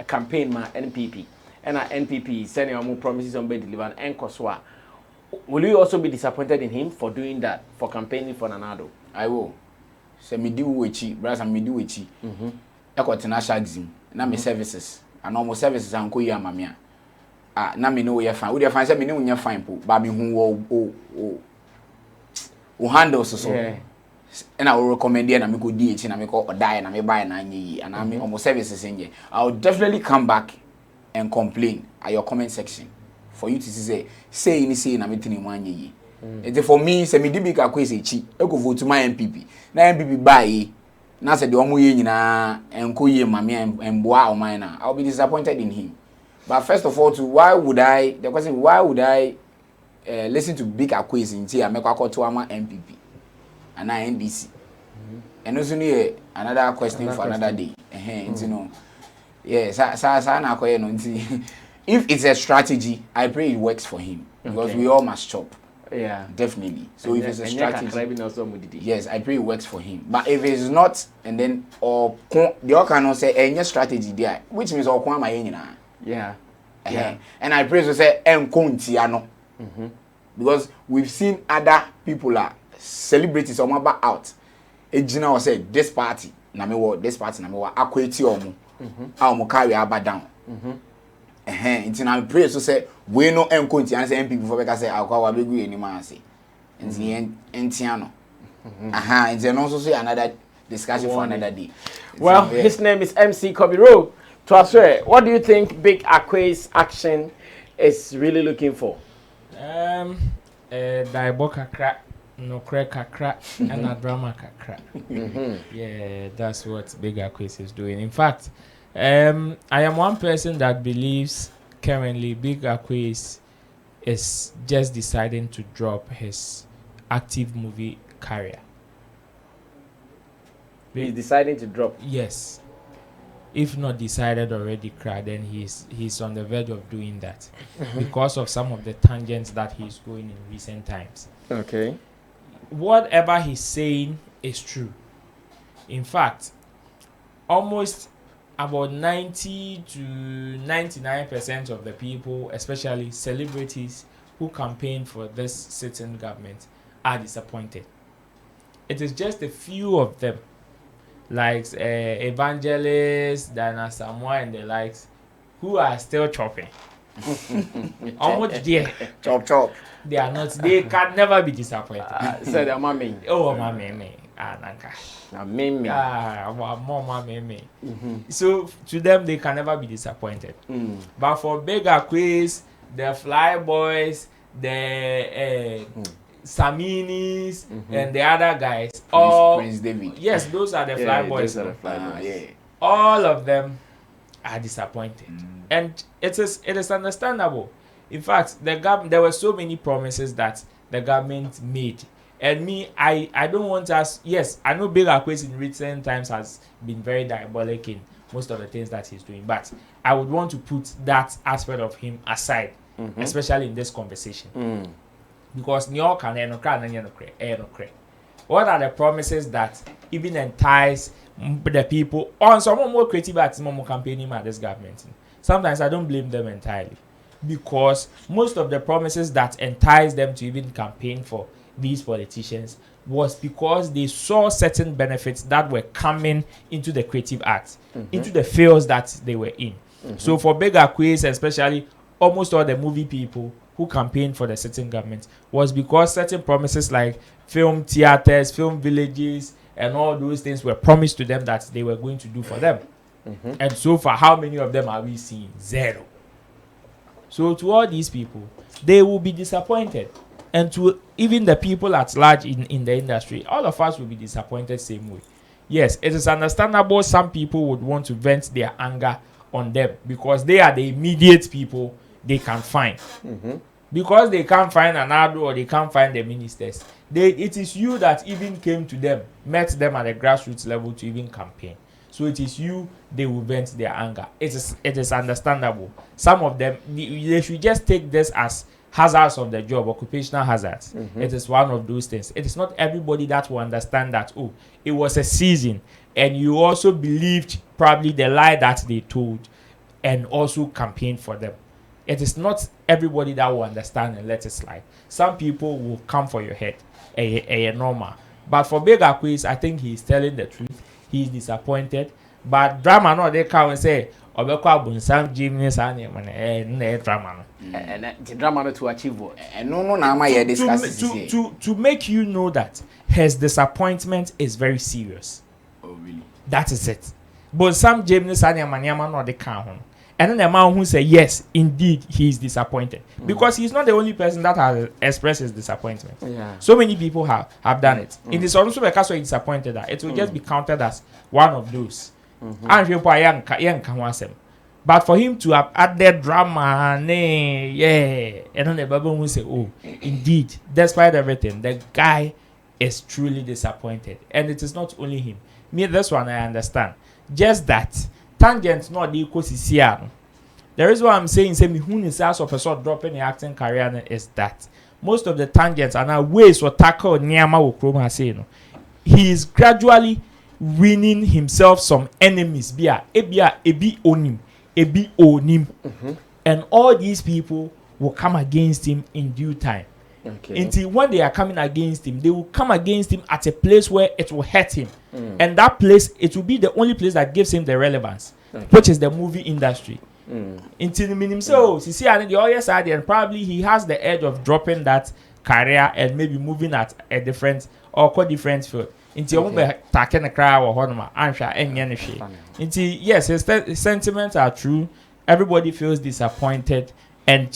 campaign my NPP and our NPP sending more promises on be delivered and Schwar. Will you also be disappointed in him for doing that, for campaigning for Nanado? I will. Say me do wechi, brother me do wechi. Ekotena shagzim na me services. And almost services anko ya mamia. Na me know we fine. We fine say me know we fine po. Ba me hu o handle so. Yeah. And I will recommend na me go DH na me go die na me buy na nyi and I me almost services in here. I will definitely come back and complain at your comment section. For you to say na meeting in 1 year. And for me, say me di big Akwes echi, e go vote my NPP. Na NPP buy, na say the omo ye nyina enko ye mame emboa o man na. I'll be disappointed in him. But first of all, why would I listen to big Akwes nti a mekwa to ama NPP and na NDC. And also another question for another day. You know. Yeah, sa na akoye no nti. If it's a strategy, I pray it works for him because we all must chop. Yeah, definitely. So if it's a strategy, yes, I pray it works for him. But if it's not, and then or the other cannot say any strategy there, which means all my yeah. And I pray to say no, because we've seen other people celebrities on my back out. Ejina will say this party, na me wo this party na me wa akweti omo, omo carry aba down. Nti na pray so say we no enko nti an say NPP for be say akwa wa begu eni ma ase nti entia no nti no so say another discussion for another day. Well, his name is MC Kobiro. To answer, what do you think Big Akwes action is really looking for? Daibo kakra, no crack kakra, and a drama kakra. Yeah, that's what Big Akwes is doing. In fact, I am one person that believes currently Big Akwes is just deciding to drop his active movie career. He's deciding to drop. Yes. If not decided already, then he's on the verge of doing that because of some of the tangents that he's going in recent times. Okay. Whatever he's saying is true. In fact, almost about 90 to 99% of the people, especially celebrities who campaign for this sitting government, are disappointed. It is just a few of them, like evangelists, Dana Samoa and the likes, who are still chopping. How much there? Chop. They are not. They can never be disappointed. Said the mommy. Oh, my me. Nanka. Mimi. Mama me. So to them, they can never be disappointed. But for big Akwes, the Fly Boys, the Saminis, and the other guys, Prince David. Yes, those are the Fly Boys. Those are the Fly Boys. Yeah. All of them are disappointed, and it is understandable. In fact, there were so many promises that the government made, and me, I don't want us. Yes, I know Big Akwes in recent times has been very diabolic in most of the things that he's doing, but I would want to put that aspect of him aside, especially in this conversation, because what are the promises that even entice the people on some more creative at Momo campaigning at this government? Sometimes I don't blame them entirely, because most of the promises that entice them to even campaign for these politicians was because they saw certain benefits that were coming into the creative arts, into the fields that they were in. So for Big Akwes, especially almost all the movie people who campaigned for the certain government, was because certain promises like film theaters, film villages, and all those things were promised to them that they were going to do for them. And so far, how many of them are we seeing? Zero. So to all these people, they will be disappointed. And to even the people at large in the industry, all of us will be disappointed same way. Yes, it is understandable some people would want to vent their anger on them because they are the immediate people they can find. Because they can't find an Ado or they can't find the ministers. It is you that even came to them, met them at the grassroots level to even campaign. So it is you they will vent their anger. It is understandable. Some of them, they should just take this as hazards of the job, occupational hazards. It is one of those things. It is not everybody that will understand that, oh, it was a season, and you also believed probably the lie that they told and also campaigned for them. It is not everybody that will understand and let it slide. Some people will come for your head, a normal. But for Big Akwes, I think he is telling the truth. He is disappointed. But drama, no, they come and say, Obekwa genius drama. And the drama to achieve what? No, I discuss to make you know that his disappointment is very serious. Oh, really? That is it. But some genius no they can't. And then the man who say yes, indeed, he is disappointed. Because he's not the only person that has expressed his disappointment. Yeah. So many people have done it. It is also because he's disappointed that it will just be counted as one of those. And but for him to have added drama, and then the Bible will say, oh, indeed, despite everything, the guy is truly disappointed. And it is not only him. Me, this one I understand. Just that tangents not the equal. There is what I'm saying, say me who is as of a sort dropping the acting career is that most of the tangents are now ways or tackle Nyama or Chroma say no. He is gradually winning himself some enemies. Ebi onim. And all these people will come against him in due time. Okay. Until when they are coming against him, they will come against him at a place where it will hurt him. And that place, it will be the only place that gives him the relevance, which is the movie industry. Until the minimum, so see, and the other side, and probably he has the edge of dropping that career and maybe moving at a different or quite different field. Until taking a crowd or honor, answer any shit. Until yes, his sentiments are true. Everybody feels disappointed. And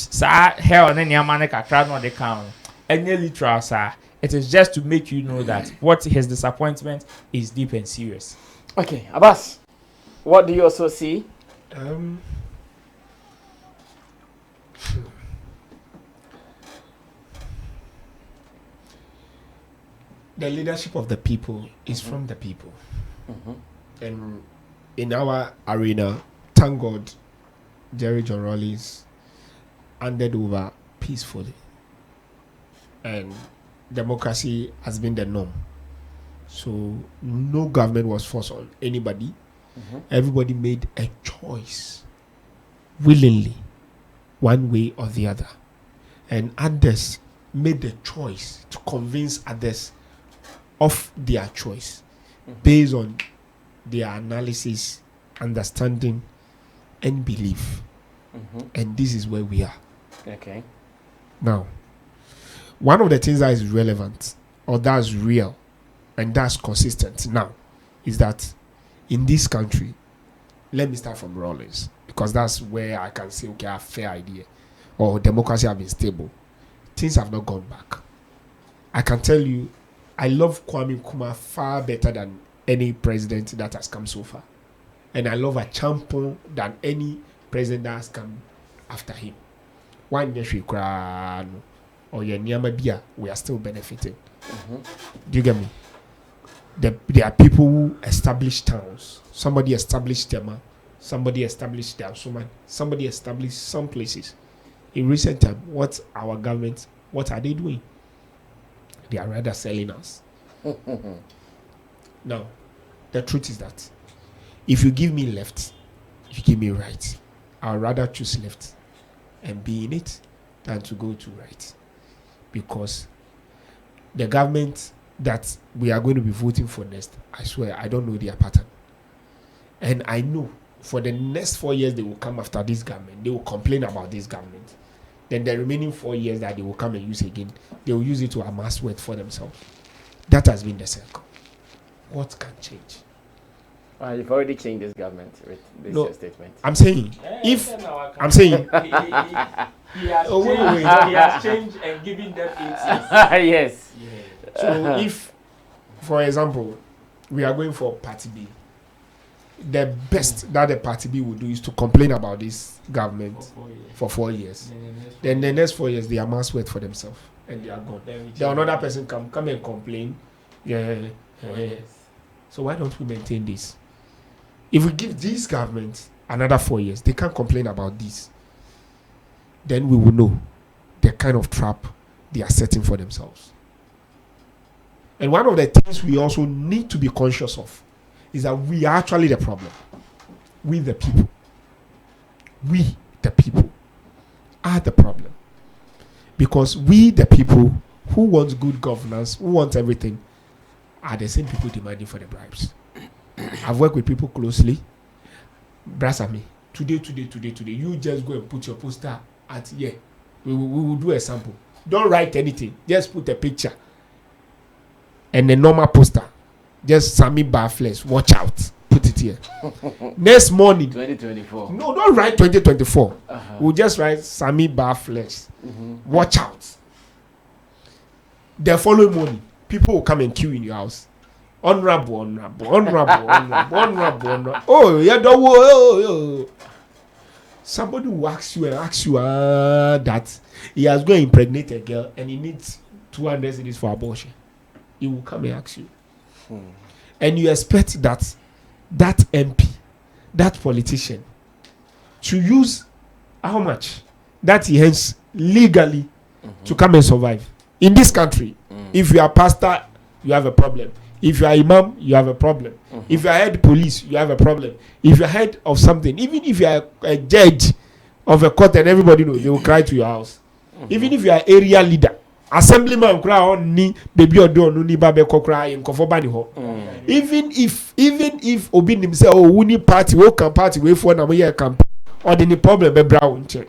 hell and any man crowd not the count. And literal, sir. It is just to make you know that what his disappointment is deep and serious. Okay, Abbas, what do you also see? The leadership of the people is from the people. And in our arena, thank God, Jerry John Rawlings handed over peacefully. And democracy has been the norm. So no government was forced on anybody. Everybody made a choice willingly, one way or the other. And others made the choice to convince others of their choice based on their analysis, understanding, and belief. And this is where we are. Okay. Now, one of the things that is relevant or that's real and that's consistent now is that in this country, let me start from Rawlings because that's where I can say, okay, I have a fair idea or democracy have been stable. Things have not gone back. I can tell you, I love Kwame Nkrumah far better than any president that has come so far. And I love a champion than any president that has come after him. One nation or Yanyama, we are still benefiting. Do you get me? There are people who establish towns. Somebody established Tema, somebody established Damsuman, somebody established some places. In recent time, what our government, what are they doing? They are rather selling us. Now, the truth is that if you give me left, if you give me right, I'd rather choose left and be in it than to go to right. Because the government that we are going to be voting for next, I swear, I don't know their pattern. And I know for the next 4 years they will come after this government. They will complain about this government. Then the remaining 4 years that they will come and use again, they will use it to amass wealth for themselves. That has been the circle. What can change? You've already changed this government with this No, statement. I'm saying, if I'm saying, He has changed and given them 8 years. Yes. so if, for example, we are going for Party B, the best that the Party B will do is to complain about this government for 4 years. Then the next 4 years, they amass wealth for themselves and they are gone. Then another person come and complain. Yeah. So why don't we maintain this? If we give this government another 4 years, they can't complain about this. Then we will know the kind of trap they are setting for themselves. And one of the things we also need to be conscious of is that we are actually the problem. We the people. We the people are the problem. Because we the people who want good governance, who want everything, are the same people demanding for the bribes. I've worked with people closely. Brasami, today, you just go and put your poster at here. We will do a sample. Don't write anything. Just put a picture. And a normal poster. Just Sammy Barflex. Watch out. Put it here. Next morning. 2024. No, don't write 2024. We'll just write Sammy Barflex. Watch out. The following morning, people will come and queue in your house. Honorable. Oh, yeah, don't. Somebody will ask you that he has going to impregnate a girl and he needs 200 cedis for abortion. He will come and ask you. And you expect that MP, that politician, to use how much that he has legally to come and survive. In this country, if you are pastor, you have a problem. If you are imam, you have a problem. If you are head police, you have a problem. If you are head of something, even if you are a judge of a court and everybody knows, they will cry to your house. Even if you are area leader, assemblyman cry on ni baby or do ni babe cry in kofobani ho. Even if obi himself oh uni party we can party we for na we camp or the problem be brown check.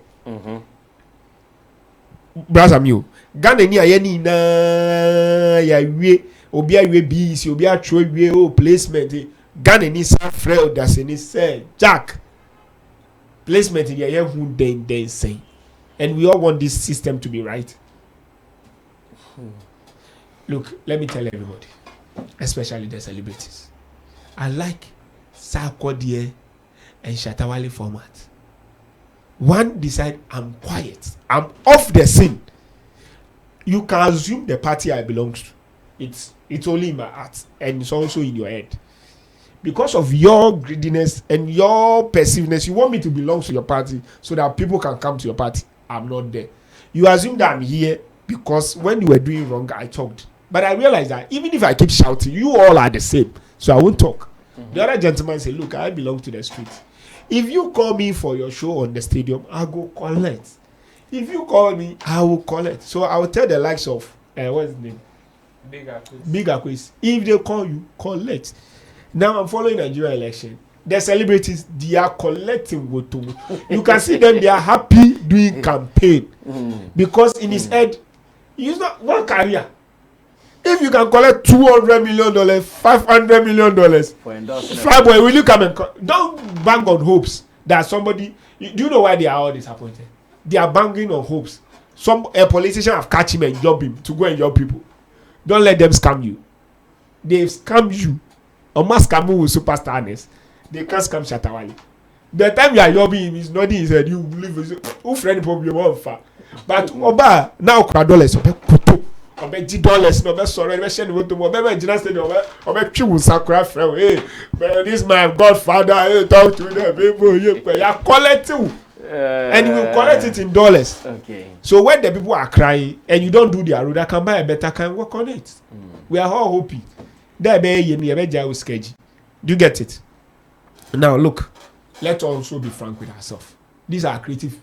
Brother Miu, Ghana ni aye ni na ya wie obi awe BC obi atro wie o placement Ghana ni sa frel das ni say Jack placement ya ye hu den say, and we all want this system to be right. Look, let me tell everybody, especially the celebrities, I like Sarkodie and Shatta Wale format. One decide I'm quiet, I'm off the scene. You can assume the party I belong to. It's only in my heart and it's also in your head. Because of your greediness and your persiveness, you want me to belong to your party so that people can come to your party. I'm not there. You assume that I'm here because when you were doing wrong, I talked. But I realized that even if I keep shouting, you all are the same. So I won't talk. The other gentleman said, look, I belong to the street. If you call me for your show on the stadium, I'll go collect. If you call me, I will collect. So I will tell the likes of, what's his name? Big Akwes. If they call you, collect. Now I'm following Nigerian election. The celebrities, they are collecting woto. You can see them, they are happy doing campaign. Because in his head, he's not one career. If you can collect $200 million, $500 million For endorsing Flyboy, will you come and don't bang on hopes that somebody. Do you know why they are all disappointed? They are banging on hopes. A politician have catch him and job him to go and job people. Don't let them scam you. They scam you. A mass scam with superstarness. They can't scam Shatta Wale. The time you are jobbing him, he's nodding his head. You believe who friend problem one far. But Oba now $100. $10 no sorry me share the mo be Gina stadium obe twi sakura friend hey man this my godfather hey talk to them people you collect it and you will collect it in dollars. Okay. So when the people are crying and you don't do their road, I can buy a better can work on it. We are all hoping there be ye sketchy. Do you get it? Now look, let's also be frank with ourselves. This our creative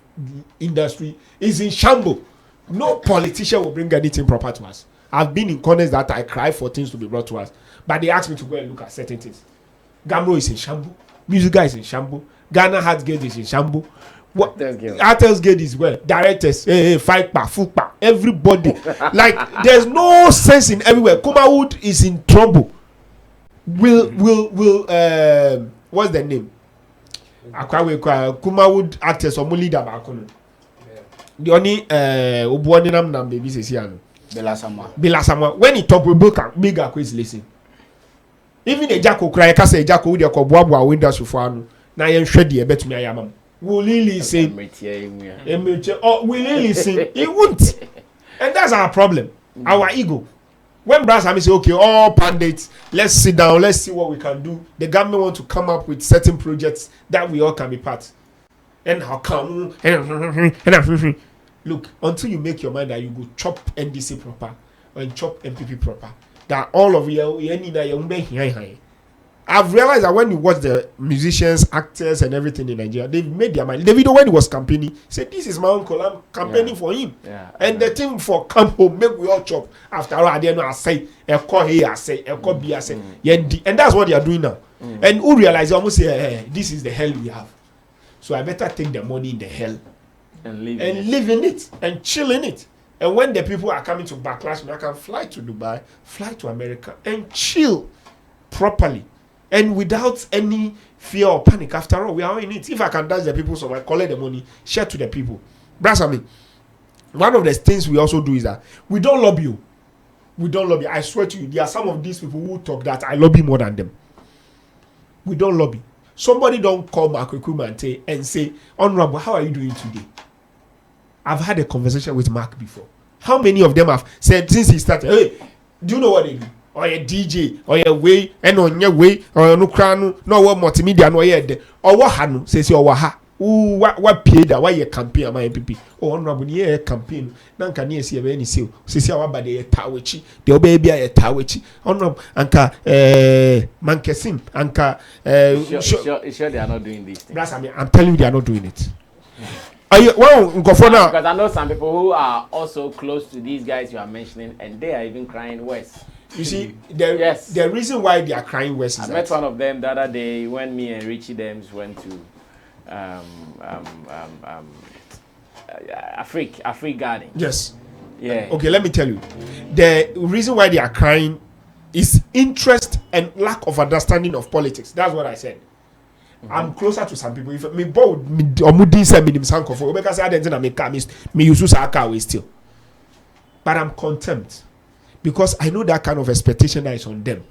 industry is in shambles. No politician will bring anything proper to us. I've been in corners that I cry for things to be brought to us, but they ask me to go and look at certain things. Gamro is in shambles. Music guy is in shambles. Ghana Hearts Gate is in shambles. Artels Gate is well. Directors, fight back, foot back. Everybody, like there's no sense in everywhere. Kumawood is in trouble. Will what's the name? Kumawood actors or leader back on. The only Obuani nam baby says here. Bela when he talk with big Akwes listen. Even a Jacko cry, can say Jacko with your Kobuabwa windows for one. Now you shred the bet me I am. Will he listen? Oh, will he listen? He won't. And that's our problem. Our ego. When Brass Sammy say, okay, all pundits, let's sit down, let's see what we can do. The government want to come up with certain projects that we all can be part. And how come? Look, until you make your mind that you go chop NDC proper and chop NPP proper, that all of you, I've realized that when you watch the musicians, actors, and everything in Nigeria, they've made their mind. Davido, when he was campaigning, said, "This is my uncle. I'm campaigning for him." And the thing for come home, make we all chop. After all, I didn't know I say, I call here, I say, I call B, I say, and that's what they are doing now. And who realize almost say, hey, this is the hell we have. So I better take the money in the hell and live in it and chill in it. And when the people are coming to backlash, I can fly to Dubai, fly to America, and chill properly. And without any fear or panic. After all, we are in it. If I can dance the people, so I collect the money, share to the people. Brasami, one of the things we also do is that we don't lobby you. We don't lobby. I swear to you, there are some of these people who talk that I lobby more than them. We don't lobby. Somebody don't call Mark Ekumante and say, Honorable, how are you doing today? I've had a conversation with Mark before. How many of them have said since he started, hey, do you know what they do? Or a DJ, or a way, and on your way, or no crown, no what multimedia, no yet, or what hanu says you waha. What paid that? Why you campaign my NPP? Oh, honorable, yeah, campaign. None can you see any seal. Sisi our the tawichi, the baby a tawichi. Honorable, Anka, Mankesim, Anka, sure they are not doing this thing. I'm telling you, they are not doing it. Are you go for now? Because I know some people who are also close to these guys you are mentioning, and they are even crying worse. You see, the reason why they are crying worse is I met one of them the other day when me and Richie Dems went to Afri Garden. Yes. Yeah. Okay, let me tell you. The reason why they are crying is interest and lack of understanding of politics. That's what I said. I'm closer to some people. If me bold me omudi say me sanko for because I didn't make car me use car way still. But I'm content because I know that kind of expectation that is on them.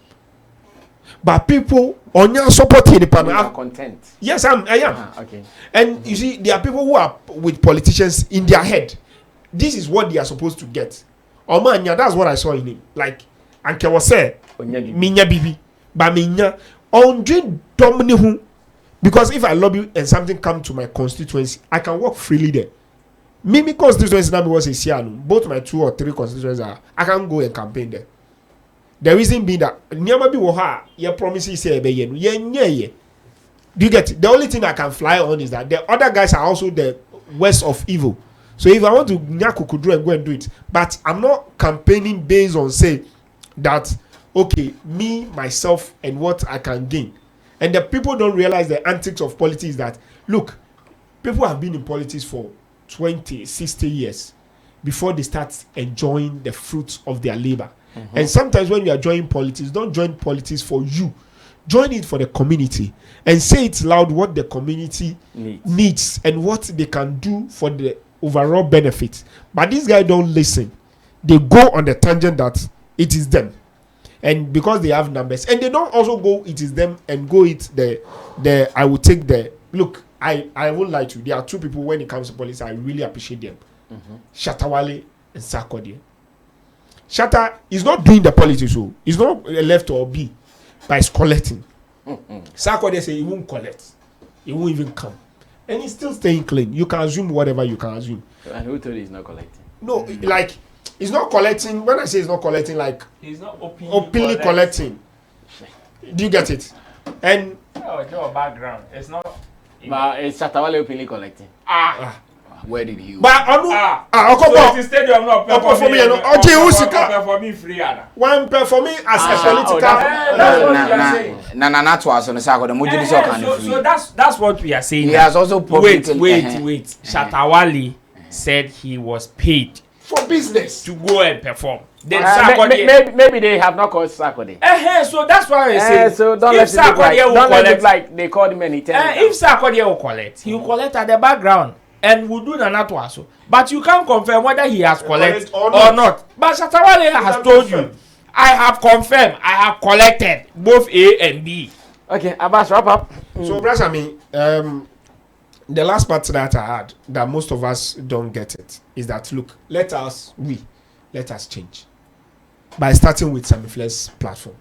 But people on your supporting the panel are content. Yes, I am. Okay. And you see, there are people who are with politicians in their head. This is what they are supposed to get. Omanya, that's what I saw in him. Like Anke was say, Minya Bibi, but Minya Andre Dominihu. Because if I lobby and something come to my constituency, I can work freely there. Mimi constituency now was a Siano. Both my 2 or 3 constituencies are. I can go and campaign there. The reason being that Nyama bi woha, your promises say be ye. Do you get it? The only thing I can fly on is that the other guys are also the worst of evil. So if I want to nyakukudu and go and do it, but I'm not campaigning based on say that okay, me, myself, and what I can gain. And the people don't realize the antics of politics that, look, people have been in politics for 20, 60 years before they start enjoying the fruits of their labor. And sometimes when you are joining politics, don't join politics for you. Join it for the community and say it loud what the community needs and what they can do for the overall benefit. But these guys don't listen. They go on the tangent that it is them. And because they have numbers. And they don't also go it is them and go it the I will take the look, I won't lie to you. There are two people when it comes to politics I really appreciate them. Shatta Wale and Sarkodie. Shatta is not doing the politics, so he's not left or B, but he's collecting. Sarkodie say he won't collect, he won't even come, and he's still staying clean. You can assume whatever you can assume. And who told you he's not collecting? No, like he's not collecting. When I say he's not collecting, like He's not openly collecting. Do you get it? And your background. It's not. But is Shatta Wale openly collecting? Where did he? but So the stadium not for me, for me free. one for me as a political. That's what we are saying. Not was on the side of the Mujini So that's what we are saying. He has also wait. Shatta Wale said he was paid for business to go and perform. Then maybe they have not called Sarkodie. So that's why I say. So don't let it look like they called him and he tell if Sarkodie will collect, he will collect at the background and will do Nana Twaso. But you can't confirm whether he has collected or not. But Shatta Wale has told you, I have confirmed, I have collected both A and B. Okay, Abbas, wrap up. So, Brasami, the last part that I had that most of us don't get it is that look, let us change by starting with Sammy Flex's platform.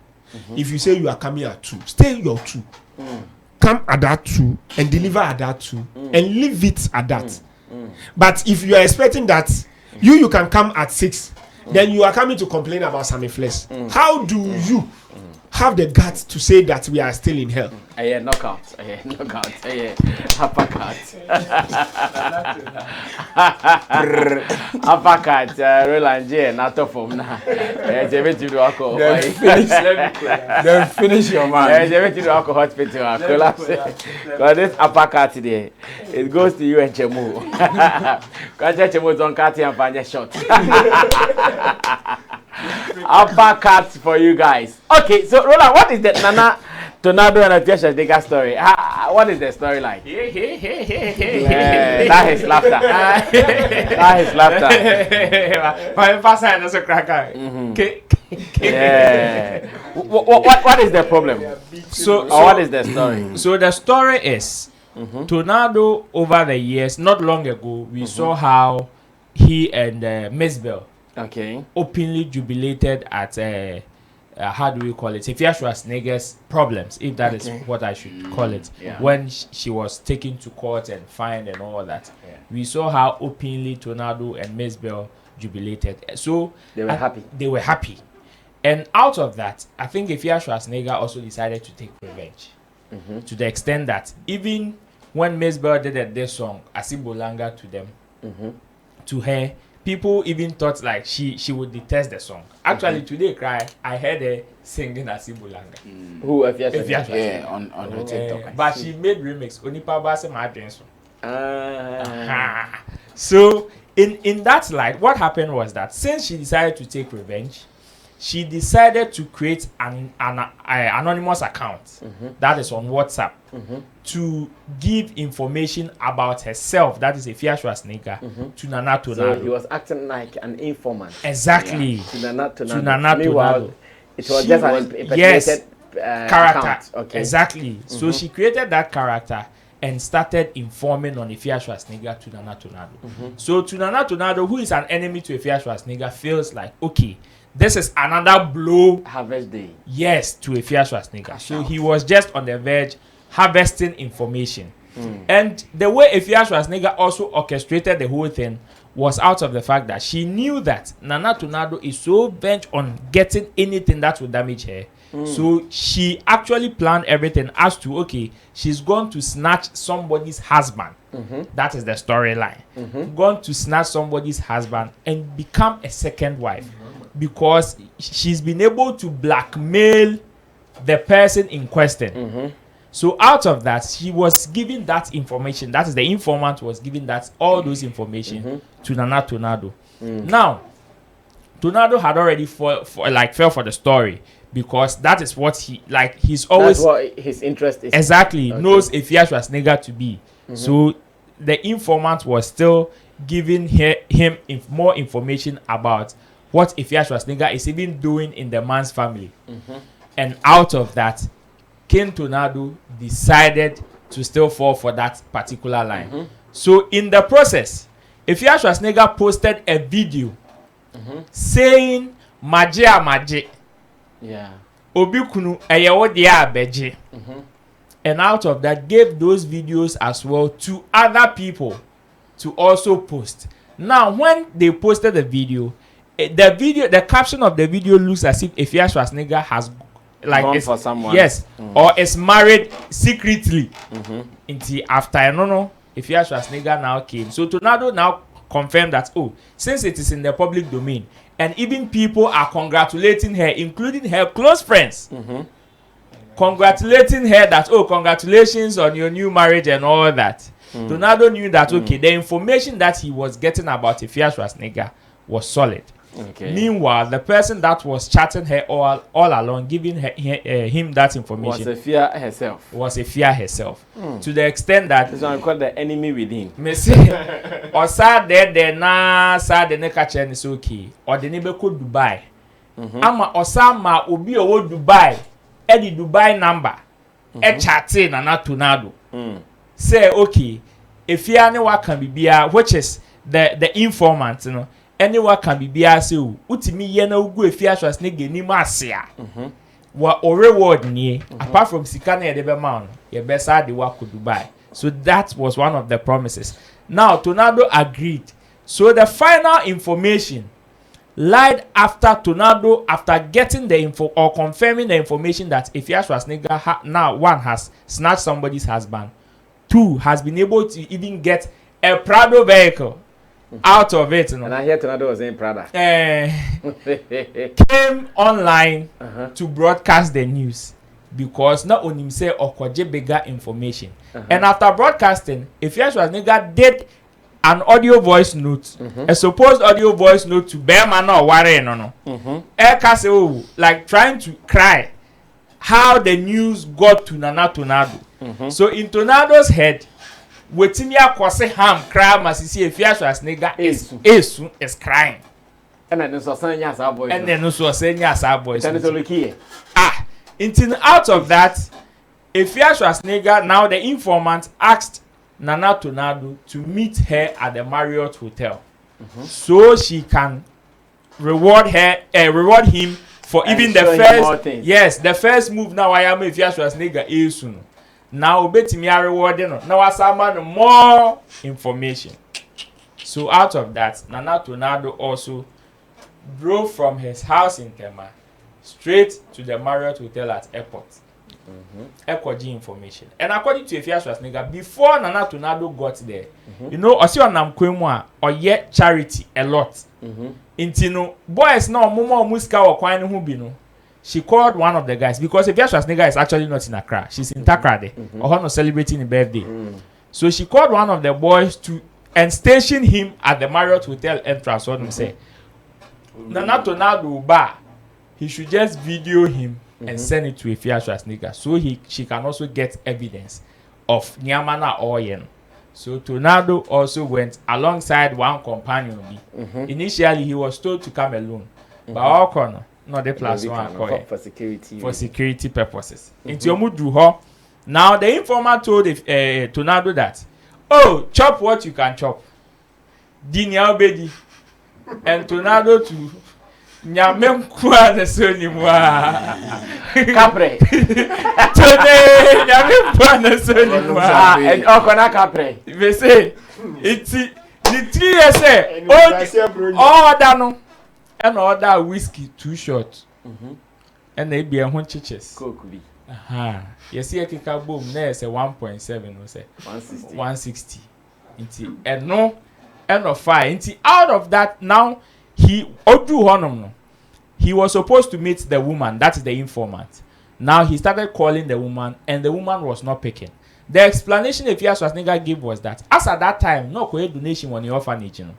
If you say you are coming at 2, stay your 2. Come at that 2 and deliver at that 2 and leave it at that. But if you are expecting that you can come at 6, then you are coming to complain about Sammy Flex. How do you have the guts to say that we are still in hell? Knockout. Uppercut. Uppercut. Roland J. Nato from now. Then finish your man. Then hospital. Collapse. Because this uppercut today, it goes to you and Chemu. Because Chemu don't cut and find a shot. Uppercut for you guys. Okay, so Roland, what is the Nana Tornado and Afia Schwarzenegger story? What is the story like? That is laughter. That is laughter. My pastor is a cracker. Yeah. What is the problem? So what is the story? So the story is Tornado over the years, not long ago, we saw how he and Miss Bell openly jubilated at how do we call it? Afia Schwarzenegger's problems, if that is what I should call it. When she was taken to court and fined and all that, we saw how openly Tornado and Miss Bell jubilated. So they were happy. They were happy, and out of that, I think Afia Schwarzenegger also decided to take revenge, to the extent that even when Miss Bell did this song, Asibolanga to them, to her, people even thought like she would detest the song. Actually, today, I heard her singing Asibolanga. Who? Afia? Yeah, on her TikTok. But she made remix. Onipa Base my dance. So in that light, what happened was that since she decided to take revenge, she decided to create an anonymous account that is on WhatsApp to give information about herself, that is Afia Schwarzenegger, to Nana Tornado. So he was acting like an informant. Exactly. To Nana Tornado. It was just an impersonated character. Okay. Exactly. So she created that character and started informing on Afia Schwarzenegger to Nana Tornado. So to Nana Tornado, who is an enemy to Afia Schwarzenegger, feels like, okay, this is another blow. Harvest day. Yes, to Afia Schwarzenegger. So he was just on the verge harvesting information. And the way Afia Schwarzenegger also orchestrated the whole thing was out of the fact that she knew that Nana Tornado is so bent on getting anything that will damage her. So she actually planned everything as to, okay, she's going to snatch somebody's husband. That is the storyline. Going to snatch somebody's husband and become a second wife. Because she's been able to blackmail the person in question So out of that, she was giving that information. That is, the informant was giving that all those information to Nana Tornado. Now, Tornado had already fell for the story, because that is what he's always, that's what his interest is. Exactly. Okay. Knows Afia Schwarzenegger to be. So the informant was still giving him more information about what Afia Schwarzenegger is even doing in the man's family. And out of that, King Tornado decided to still fall for that particular line. So in the process, Afia Schwarzenegger posted a video saying Maje. Yeah. Obikunu eyewo dia abeje. And out of that, gave those videos as well to other people to also post. Now, when they posted the video, the caption of the video looks as if Afia Schwarzenegger has gone for someone. Yes, or is married secretly. Until after, I don't know, Afia Schwarzenegger now came. So Tornado now confirmed that, since it is in the public domain, and even people are congratulating her, including her close friends, congratulating her that, congratulations on your new marriage and all that. Tornado knew that, the information that he was getting about Afia Schwarzenegger was solid. Okay. Meanwhile, the person that was chatting her all along, giving him that information, was Afia herself. To the extent that this one called the enemy within. Me say, or sad na sad the nekachen is okay, or the neighbor could Dubai. Ama osama obi owo Dubai, the Dubai number, chatting and not Tornado. Say okay, Afia ne wa can be which is the informant, you know. Anyone can be biase utimi ye na ugu Afia Schwarzenegger ni masia wa o reward ni apart from sika na de be man ye besa de wa ko Dubai. So that was one of the promises. Now Tornado agreed. So the final information lied after Tornado, after getting the info or confirming the information that Afia Schwarzenegger now, one, has snatched somebody's husband, two, has been able to even get a Prado vehicle out of it, you know. And I hear Tornado was saying Prada. Came online to broadcast the news, because not only say Okoje bigger information. And after broadcasting, Afia Schwarzenegger did an audio voice note, a supposed audio voice note to Bearman or Warren, like trying to cry how the news got to Nana Tornado. So in Tornado's head, wetin ya kwase ham cry masisi Afia Schwarzenegger is crying. And then so sanya sa boys. And then so sanya sa boys. And so look here. Until out of that, Afia Schwarzenegger, now the informant, asked Nana Tornado to meet her at the Marriott Hotel, so she can reward him for and even the first. The first move. Now I am Afia Schwarzenegger soon. Now betimi are rewarding. Now I summon more information. So out of that, Nana Tornado also drove from his house in Tema straight to the Marriott Hotel at airport. Echoji information. And according to Afia Schwarzenegger, before Nana Tornado got there, you know, Osi Onam Kwemwa or yet charity a lot. Intino boys now Momo Muska or Kwani Hubino. She called one of the guys, because Afia Schwarzenegger is actually not in Accra. She's in Takrade, or not celebrating a birthday. So she called one of the boys and stationed him at the Marriott Hotel entrance. So they say, Nana Tornado bar, he should just video him and send it to Afia Schwarzenegger, so she can also get evidence of Nyamana Oyen. So Tornado also went alongside one companion. Initially, he was told to come alone, but all corner. No, the plus one for security purposes. Into Yomudu, now the informant told Tornado that, chop what you can chop. Dinya obedi. And Tornado to Nyamem kwa na soni mwa. Capre. Today Nyamem kwa na soni mwa. And okona capre. We say it's the 3 years say all that no. And order whiskey 2 shots. And they be a hun chiches. Coke be. You see a kicker boom there say 1.7 or say 160. And no end of 5. Out of that now he was supposed to meet the woman, that is the informant. Now he started calling the woman, and the woman was not picking. The explanation Afia Schwarzenegger gave was that as at that time, no donation on the orphanage, you know.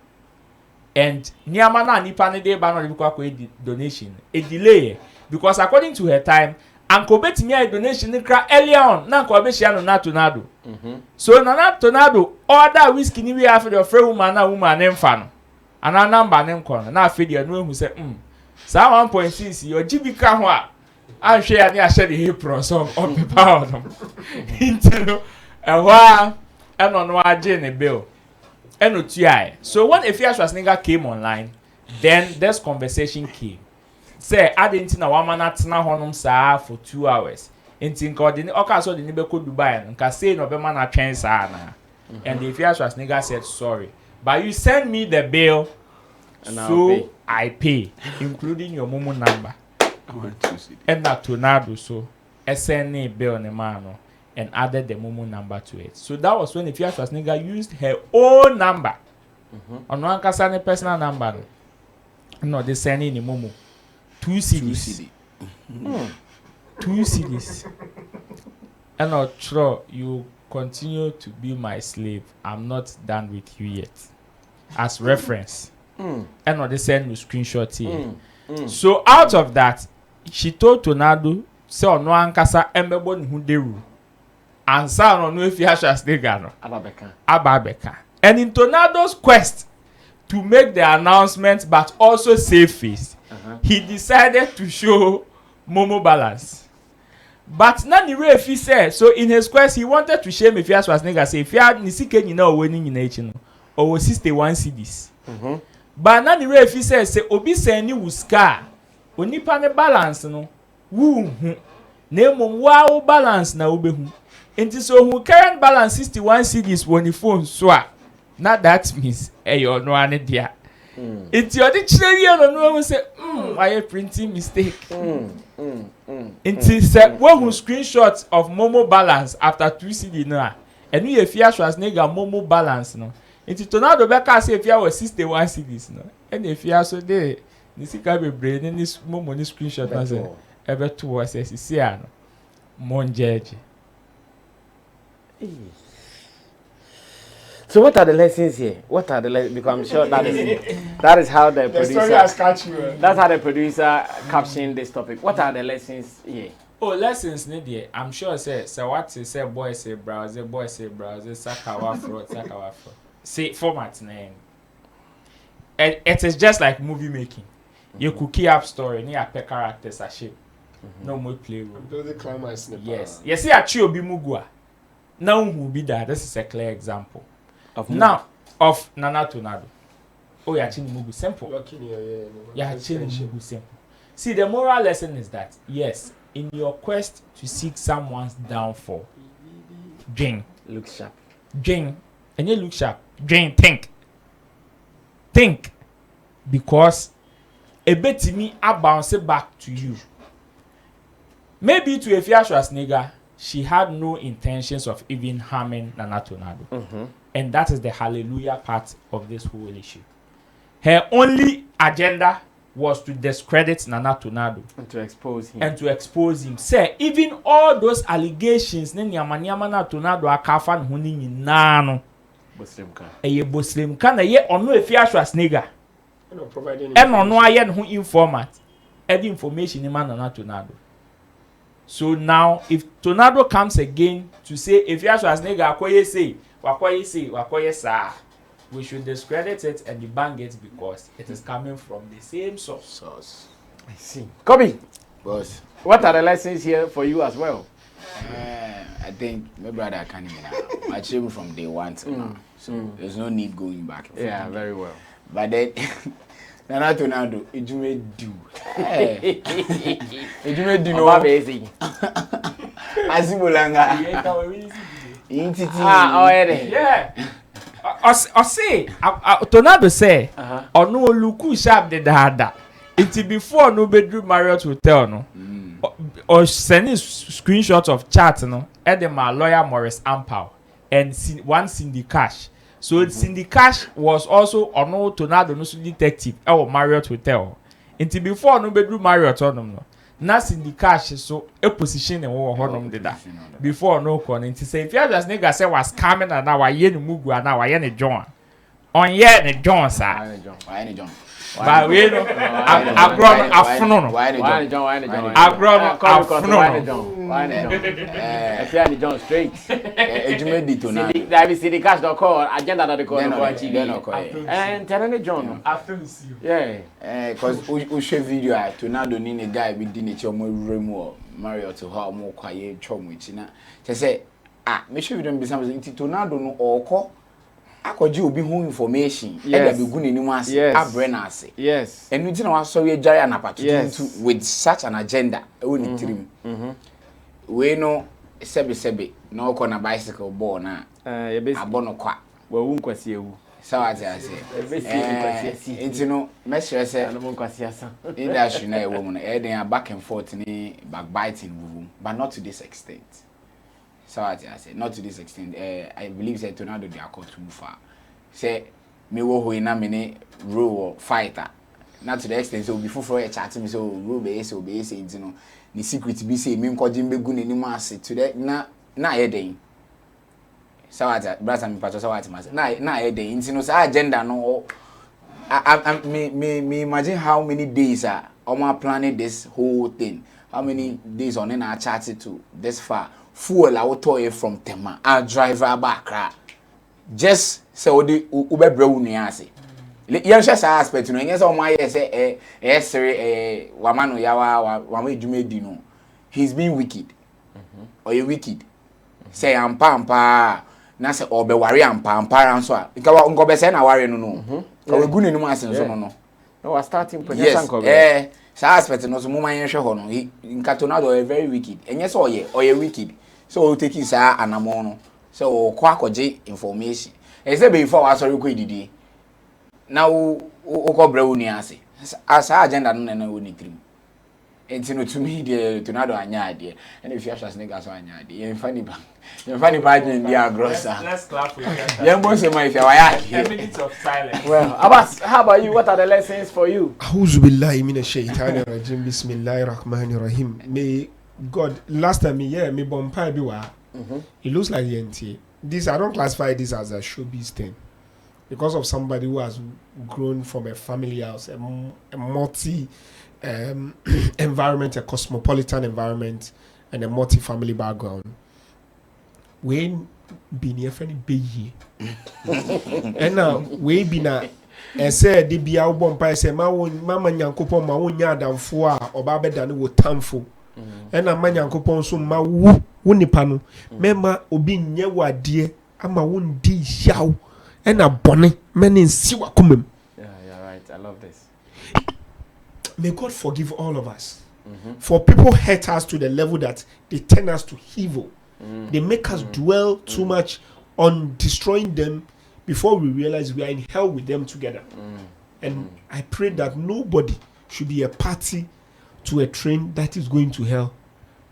And Niamana Nipane de Bano donation, a delay, because according to her time, Uncle Betty me a donation earlier on, Nanko Beshiano Natunado. So Nana Tonado, order whiskey we after the free woman named Fan. And our number named Corner. Now feed your room who said, Some 1.6, your GB Kahwa. I'm sure I share the apron some on the power. Into a while, and on what Jane bill. And no TI. So when Afia Schwarzenegger came online, then this conversation came. Say, I didn't know one man at Nahonum Sa for 2 hours. In Tinkordin, Okaso the Nibeko Dubai, and Cassay no Bemana chance. And the Afia Schwarzenegger said, sorry. But you send me the bill, and so I pay, including your Momo number. And that tornado, so SNA bill on the man and added the Momo number to it. So that was when Afia Schwarzenegger used her own number. On one Kasane personal number. No, they send in the Momo. 2 CDs. 2 CDs. And not sure you continue to be my slave. I'm not done with you yet. As reference. And not they send you screenshot here. So out of that, she told Tornado, say on no ankasa embebo who deru. And sa no no Afia Schwarzenegger no. Ababeka. And in Tornado's quest to make the announcement but also save face, he decided to show Momo balance. But nani way if he said so in his quest he wanted to shame Afia Schwarzenegger say if you had nisike nyina o winning in echi or 61 CDs. But nani way if he said say obi send wuska onipa ne balance no wu hu na mom wa balance na obehu. Enti so who current balance 61 CDs on the phone so na that means you no ane dia. It's your dictionary no say I printing mistake. It's one who screenshots of Momo balance after 2 CD now. And we Afia Schwarzenegger Momo balance no. It's Tornado Beka say Afia was 61 CDs no. And Afia so there nisika be brain in this Momo ni screenshot na say ever 2 was see no. Monjeje. So what are the lessons here? What are the lessons? Because I'm sure that is how the producer. Story has catch you. That's how the producer captioned this topic. What are the lessons here? Oh, lessons need I'm sure say what say boy say browse, sakawa fraud. Say format name. It is just like movie making. You could key up story, you have characters as shape. No more play role. The climax. Yes. You see a Chio Bimugua. Now who be that? This is a clear example. Of Nana Tornado. Oh, yeah, Mugu simple. Yeah, Mugu simple. See, the moral lesson is that yes, in your quest to seek someone's downfall, look sharp. And you look sharp. Think, because a bit to me, I bounce it back to you. Maybe to Afia Schwarzenegger, she had no intentions of even harming Nana Tornado. And that is the hallelujah part of this whole issue. Her only agenda was to discredit Nana Tornado. And to expose him. Say, even all those allegations, Nana Tornado are kafan huni nano. Boslim can a year or no Afia Schwarzenegger. And on no iron who informant. Every information in Nana Tornado. So now, if Tornado comes again to say, if Afia Schwarzenegger wakoye say, we should discredit it and debunk it because it is coming from the same source. I see. Kobe, Boss. What are the lessons here for you as well? I think my brother can't even now. I trained from day one till now. So there's no need going back. Yeah, very well. But then Nana Tornado, it may do. It may do no amazing. Azimulanga. Yeah. I say, Tornado say, or no look sharp the dada. It's before no bedroom Marriott Hotel, no. Or sending screenshots of chat, no. Edema lawyer Morris Ampao and one Cindy Cash. So Cindy Cash was also on no Tornado no detective or Marriott Hotel. Until before no bedroom Marriott on no. Nas in the cash so a position and war honor did that before no calling to say if you just nigga say was coming and now I yen mugu and now I yen John on yet the John sir. Why John? But we know I've grown a phenomenon. Why John? I've grown a phenomenon. Afia John straight. Ejumedi to na. That is the cash don't call agenda that they call and tell John. Yeah. Cause we share video to now don't need a guy with dinner chomo remo Mario to how more quiet chom which na. Say make sure you don't be something to now don't know or call. Akoji obi hu information e da be gu nanimu ase abrena ase yes enu ti na waso we jare anapato with such an agenda e woni tirim we no sebe na okọ na bicycle ball na abono kwa wa wu nkwasi ewu sawati ase enti no mesere se no nkwasi asa industry na e wo mu na e den back and forth ni backbiting wuvu but not to this extent. So I say not to this extent. I believe that Tornado they are called too far. Say me wo ho ina me role fighter. Not to the extent so before for a chat me so role be say you know. The secret be say me nko jimbe gu nanimu ase to the na ye den. So I brother me pato so I na ye den. You know say agenda no me imagine how many days are planning this whole thing. How many days on in our chat to this far. Fuel I will toy from Tema and driver back just so the ube brownie ase. Yan shasa aspect no yes on my say wamano yawa wame jumedi no. He's being wicked. Or you wicked. Say am pampa na say obe wari am pampa so a. Nka be say na wari no no. Ka we gu nenu ase so no. No was starting point yes. Sa aspect no so mo man hwe ho no. Nka Tornado are very wicked. Enye so oye wicked. So take his anamono. So kwakoje information. Ese before I sorry ko didi. Now o bra woni ase. Asa agenda no na woni trim. Enti no to me the Tornado anya ade. And if you Schwarzenegger so anya ade. Yen fani ba. Yen fani ba gen dia grossa. Let's clap for you. Yen bo say my if you wire. 10 minutes of silence. Well, Abbas, how about you? What are the lessons for you? A'udhu billahi minash shaitanir rajim. Bismillahir rahmanir rahim. May God, last time me bompai biwa. It looks like the this I don't classify this as a showbiz thing because of somebody who has grown from a family house, a multi environment, a cosmopolitan environment, and a multi-family background. When been here for any and now we been and said the be our bompai say mama nyankopon ma wonya adamfo a obabeda ne wo tamfo. And a man yankopon so ma wu nipa no mema obi nye wade ama won di yaw and a bone men nsi wakomam. Yeah, right. I love this. May God forgive all of us. For people hurt us to the level that they turn us to evil. They make us dwell too much on destroying them before we realize we are in hell with them together. And I pray that nobody should be a party to a train that is going to hell,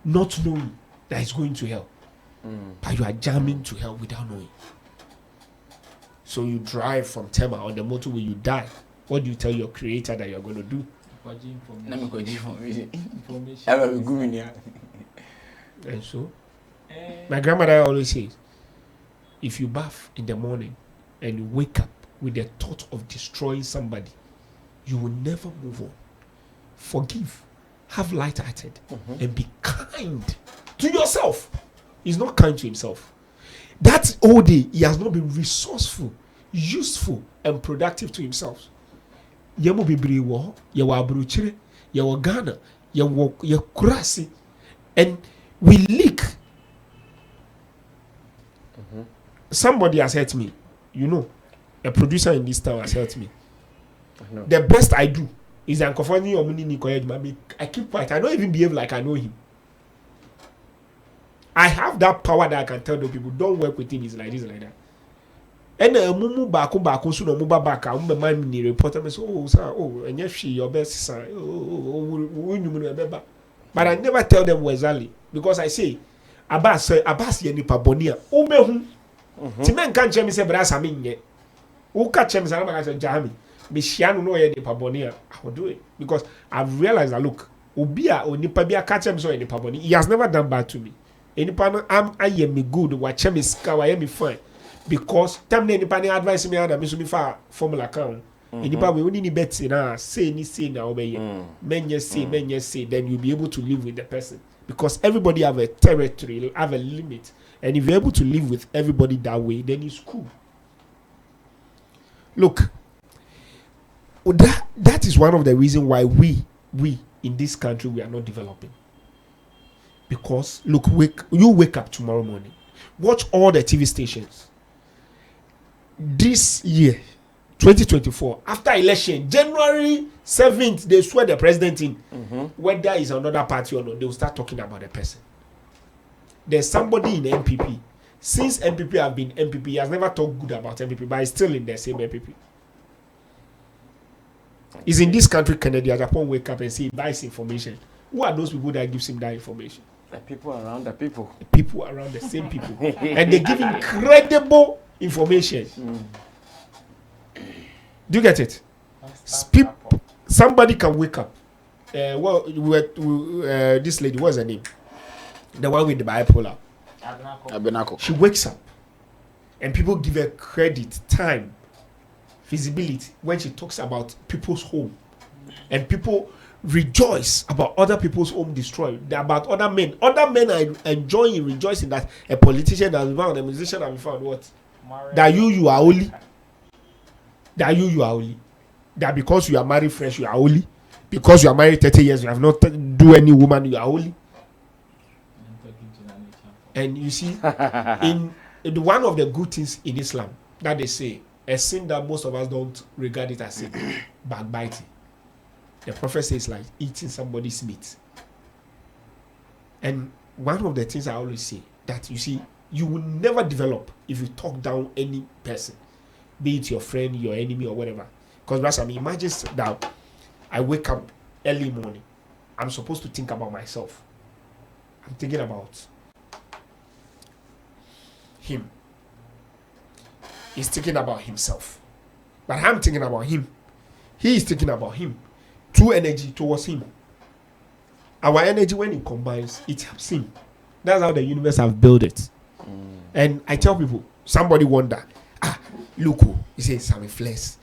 not knowing that it's going to hell. But you are jamming to hell without knowing. So you drive from Tema on the motorway, you die. What do you tell your creator that you're going to do? And so, my grandmother always says, if you bath in the morning and you wake up with the thought of destroying somebody, you will never move on. Forgive. Have light-hearted and be kind to yourself. He's not kind to himself. That all day he has not been resourceful, useful, and productive to himself. Yemo bibiri wo, yewo abruchire, yewo Ghana, yewo kurasi, and we leak. Somebody has hurt me, you know. A producer in this town has hurt me. The best I do is I keep quiet. I don't even behave like I know him. I have that power that I can tell the people, don't work with him, he's like this, like that. And mumu bako so no muba baka man ni reporter me so and yes she your best son but I never tell them exactly because I say Abbas ye nipa bonia o mehu ti men kan che me say bra Sammy nye o ka che me say na ka say jami me shia no ye nipa bonia I will do it because I've realized that look Obia or nipa bia catch him so nipa boni. He has never done bad to me. Nipa no I am me good. Watch me ska. I am me fine. Because time nipa ni advice me and me so me fa formula account. Nipa we only ni bet na say na obey. Men say then you'll be able to live with the person. Because everybody have a territory, have a limit. And if you're able to live with everybody that way, then it's cool. Look, that is one of the reasons why we in this country, we are not developing. Because, look, you wake up tomorrow morning, watch all the TV stations. This year, 2024, after election, January 7th, they swear the president in. Whether it's another party or not, they will start talking about the person. There's somebody in NPP. Since NPP have been NPP, he has never talked good about NPP, but he's still in the same NPP. He's in this country, Kennedy, Japan, wake up and say he buys information. Who are those people that gives him that information? The people around the people. The people around the same people. And they give him credible information. Do you get it? Somebody can wake up. This lady, what's her name? The one with the bipolar. Abenako. She wakes up and people give her credit, time, visibility when she talks about people's home. And people rejoice about other people's home destroyed. About other men. Other men are enjoying, rejoicing that a politician has been found, a musician has been found. What? That you are holy. That you are holy. That because you are married fresh, you are holy. Because you are married 30 years, you have not do any woman, you are holy. And you see, in one of the good things in Islam that they say, a sin that most of us don't regard it as sin, backbiting. The Prophet says like eating somebody's meat. And one of the things I always say, that you see, you will never develop if you talk down any person, be it your friend, your enemy, or whatever. Because imagine that I wake up early morning, I'm supposed to think about myself. I'm thinking about him. He's thinking about himself. But I'm thinking about him. He is thinking about him. True energy towards him. Our energy, when it combines, it helps him. That's how the universe have built it. And I tell people, somebody wonder, look, he says, Sammy Flex.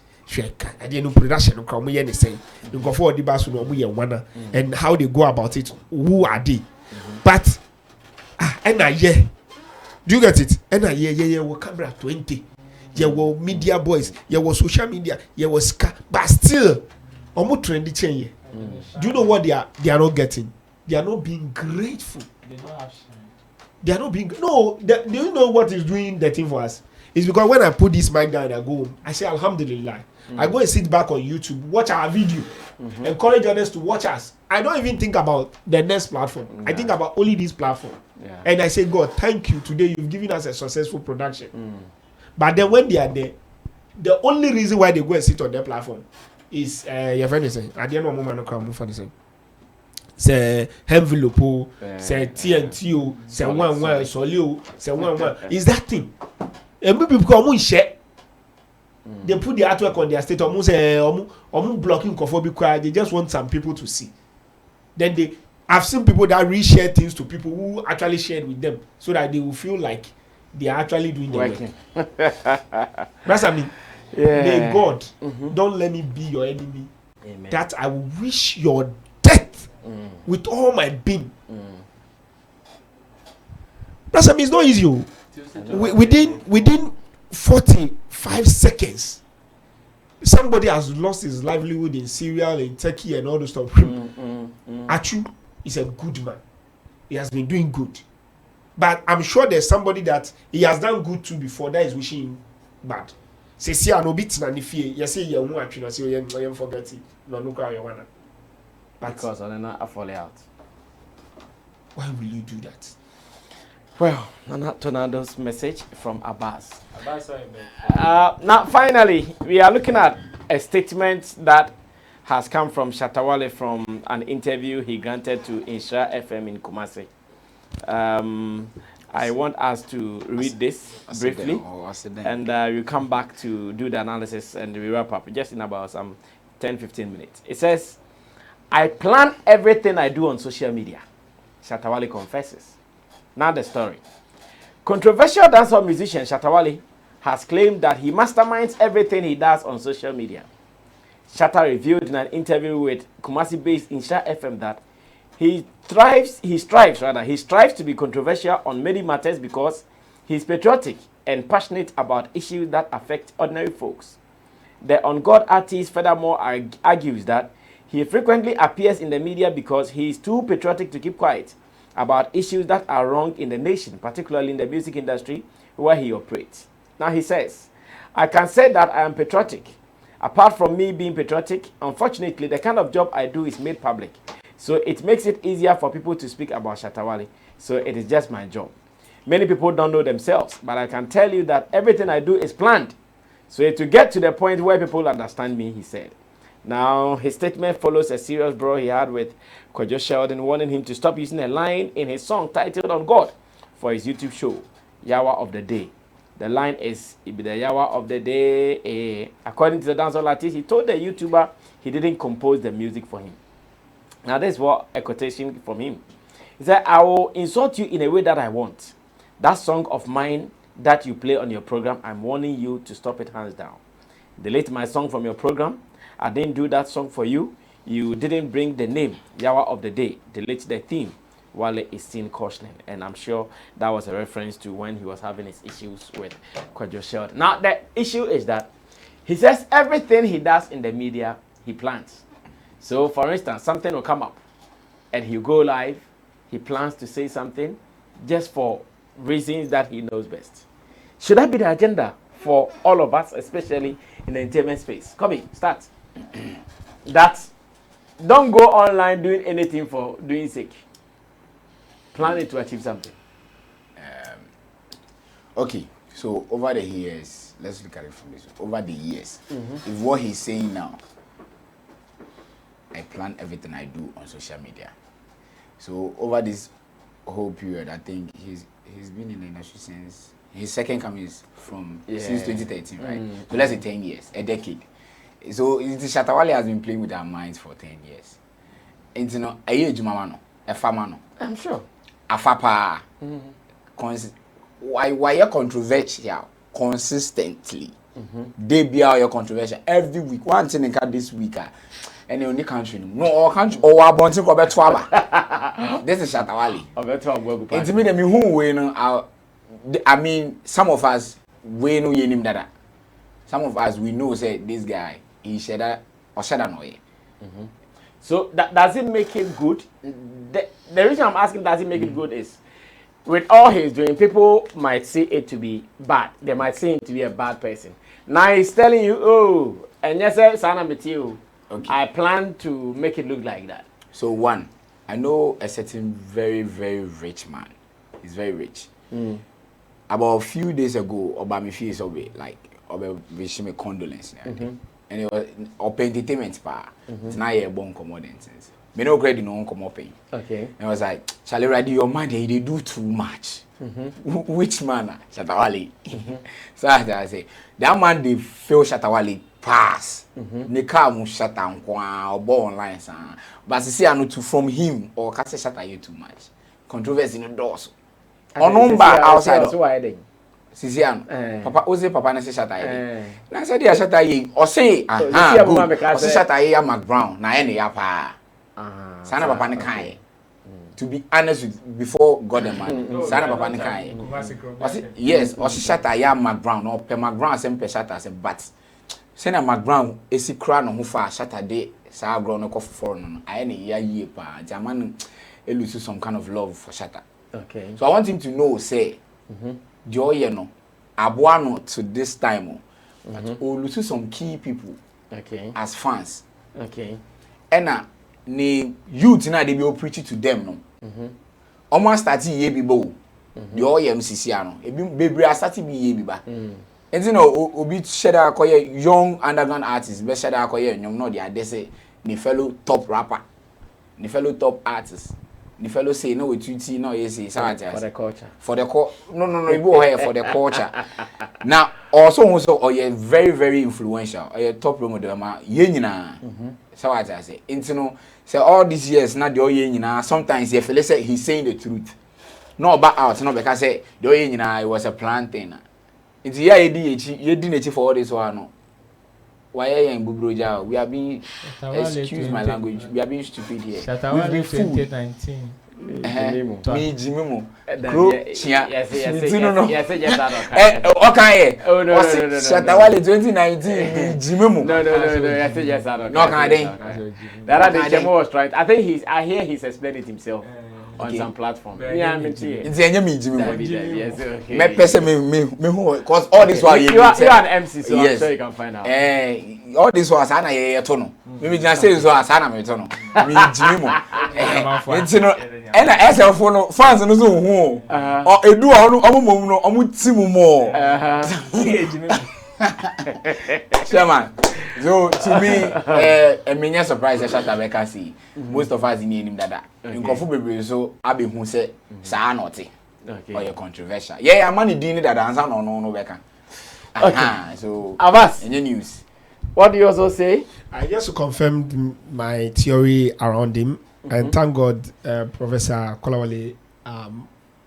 I didn't know production go for the bus and how they go about it, who are they? But and do you get it? And we camera 20. You were media boys, you were social media, you were ska, but still almost trendy change. Do you know what they are not getting? They are not being grateful. They don't have shine. They are not being do you know what is doing the thing for us? It's because when I put this mic down and I go home, I say Alhamdulillah. I go and sit back on YouTube, watch our video, encourage others to watch us. I don't even think about the next platform. I think about only this platform. And I say, God, thank you. Today you've given us a successful production. But then when they are there, the only reason why they go and sit on their platform is your friend is saying, at the end of the moment, I'm for the same. Say envelope, say TNT, say one solio, say one. Is that thing? And people come share. They put the artwork on their state, almost blocking cophobia. They just want some people to see. Then I've seen people that reshare things to people who actually shared with them, so that they will feel like they are actually doing the work. That's what I mean. May God don't let me be your enemy. Amen. That I will wish your death with all my being. That's what I mean. It's not easy. Within 45 seconds, somebody has lost his livelihood in Syria, in Turkey, and all those stuff. Achu is a good man. He has been doing good. But I'm sure there's somebody that he has done good to before that is wishing him bad. Say, see, I know bit na nifie. You say you won't actually say you forget it. No, no, you wanna. Because I not fall out. Why will you do that? Well, Nana Tornado's message from Abbas. Now, finally, we are looking at a statement that has come from Shatta Wale from an interview he granted to Insha FM in Kumasi. I want us to read this briefly, and we'll come back to do the analysis and we wrap up just in about some 10-15 minutes. It says, I plan everything I do on social media. Shatta Wale confesses. Now the story. Controversial dancehall musician Shatta Wale has claimed that he masterminds everything he does on social media. Shatta revealed in an interview with Kumasi-based Insha FM that he strives to be controversial on many matters because he's patriotic and passionate about issues that affect ordinary folks. The On God artist furthermore argues that he frequently appears in the media because he is too patriotic to keep quiet about issues that are wrong in the nation, particularly in the music industry where he operates. Now he says, I can say that I am patriotic. Apart from me being patriotic, unfortunately, the kind of job I do is made public. So it makes it easier for people to speak about Shatta Wale. So it is just my job. Many people don't know themselves, but I can tell you that everything I do is planned. So to get to the point where people understand me, he said. Now, his statement follows a serious brawl he had with Kwadwo Sheldon, warning him to stop using a line in his song titled On God for his YouTube show, Yawa of the Day. The line is, it be the Yawa of the Day. According to the dancehall artist, he told the YouTuber he didn't compose the music for him. Now, this is what a quotation from him. He said, I will insult you in a way that I want. That song of mine that you play on your program, I'm warning you to stop it hands down. Delete my song from your program. I didn't do that song for you. You didn't bring the name, Yawa of the Day. Delete the theme. Wale is seen cautioning. And I'm sure that was a reference to when he was having his issues with Kwadwo Sheldon. Now, the issue is that he says everything he does in the media, he plans. So, for instance, something will come up and he'll go live. He plans to say something just for reasons that he knows best. Should that be the agenda for all of us, especially in the entertainment space? Kobe, start. That don't go online doing anything for doing sake. Plan it to achieve something. Okay, so over the years, let's look at it from this. Over the years, if what he's saying now, I plan everything I do on social media. So over this whole period, I think he's been in the industry since his second coming is from since 2013, right? So let's say 10 years, a decade. So Shatta Wale has been playing with our minds for 10 years. And you know, a farmer, I'm sure. A fapa. Why you're controversial consistently? They be your controversial every week. One thing in this week, and the only country, no all country, or I want to go back to this is Shatta Wale. It's me who win. I mean, some of us we know him that. Some of us we know say this guy he Shatta or Shatta no way. So does it make it good? The reason I'm asking does it make it good is with all he's doing, people might see it to be bad. They might see him to be a bad person. Now he's telling you, oh, and yes, Sana Matthew, I plan to make it look like that. So one, I know a certain very, very rich man. He's very rich. About a few days ago, Obama feels away, like Obama wish me condolence. And it was up entertainment pa. It's not a bon commodity. Me no credit no come up. Okay. And I was like, Charlie, ready your man, they do too much. Which man? Shatta Wale. So I say, that man they feel Shatta Wale pass. Ne car mu Shatta or born online san. But see I know to from him or can say Shatta you too much. Controversy in the doors. On number outside. So why then? Sisian, Papa Oze Papa na say Shatta ye. Na say dia Shatta ye. O say o say Shatta ye Mac Brown. Na ene ya pa. Sana Papa ne kai. To be honest with before God and man. Sana Papa ne kai. Yes, o say Shatta ye Mac Brown. No pe Mac Brown sem pe Shatta say but. Say na Mac Brown esi kra no ho fa Shatta de sa agro no for no. Ene ya ye pa. Jaman lose some kind of love for Shatta. Okay. So I want him to know say Joy no Abuano to this time but lose some key people as fans. Okay. And ne youth na they be preaching to them no. Almost starting ye be bow. The MCC ano. E be starting be ye be ba. And you know obi Shatta akoye young underground artist be Shatta akoye nyom no they say ne fellow top rapper. Ne fellow top artist. the fellow say no we tweety no you say for the culture. No, you go here for the culture. Now also very very influential. Or top role model ma ye nyina. So what I say. Into no say all these years na the ye nyina sometimes you feel say he's saying the truth. No back out no because say the ye nyina it was a plan thing. It's here you did for all this one no. Why are you in Bubroja? We are being, excuse my language, we are being stupid here. Shatta Wale 2019. Me Jimimo. Okay. Oh no. Shatta Wale 2019. Jimimo. No. Yes. No, That Jemo was trying. I think I hear he's explaining it himself. On some platform. Yeah, I mean, it's a me Jimimo. Yes, okay. Me person me who cause all this while you are an MC, so I'm sure you can find out. All this was ana ye tono. Me just say so asana me tono. Me Jimimo. It's no and SF no fans no so hu. O edu omomom no omutimu mo. Chairman. So to me, a many surprise Shatta Wale see. Most of us in him that. In Kofu Baby, so I be who say, Sa naughty. Or you're controversial. Yeah, money dinner that answer no Becca. Okay, so Avas in the news. What do you also say? I just confirmed my theory around him, and thank God, Professor Kolawale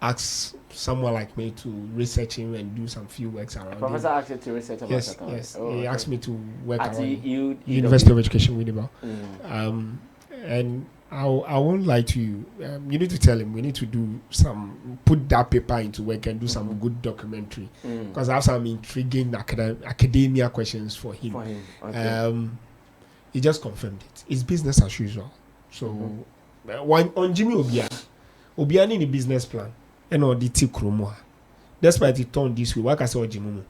asked someone like me to research him and do some few works around him. Professor asked you to research about Shatta? Yes. He asked me to work at around University of Education, Winneba. And I won't lie to you. You need to tell him we need to put that paper into work and do some good documentary. Because I have some intriguing academia questions for him. Okay. He just confirmed it. It's business as usual. So on Jimmy Obia need a business plan. And all the Tikromoa. Despite it turned this way, what I saw Jimmy.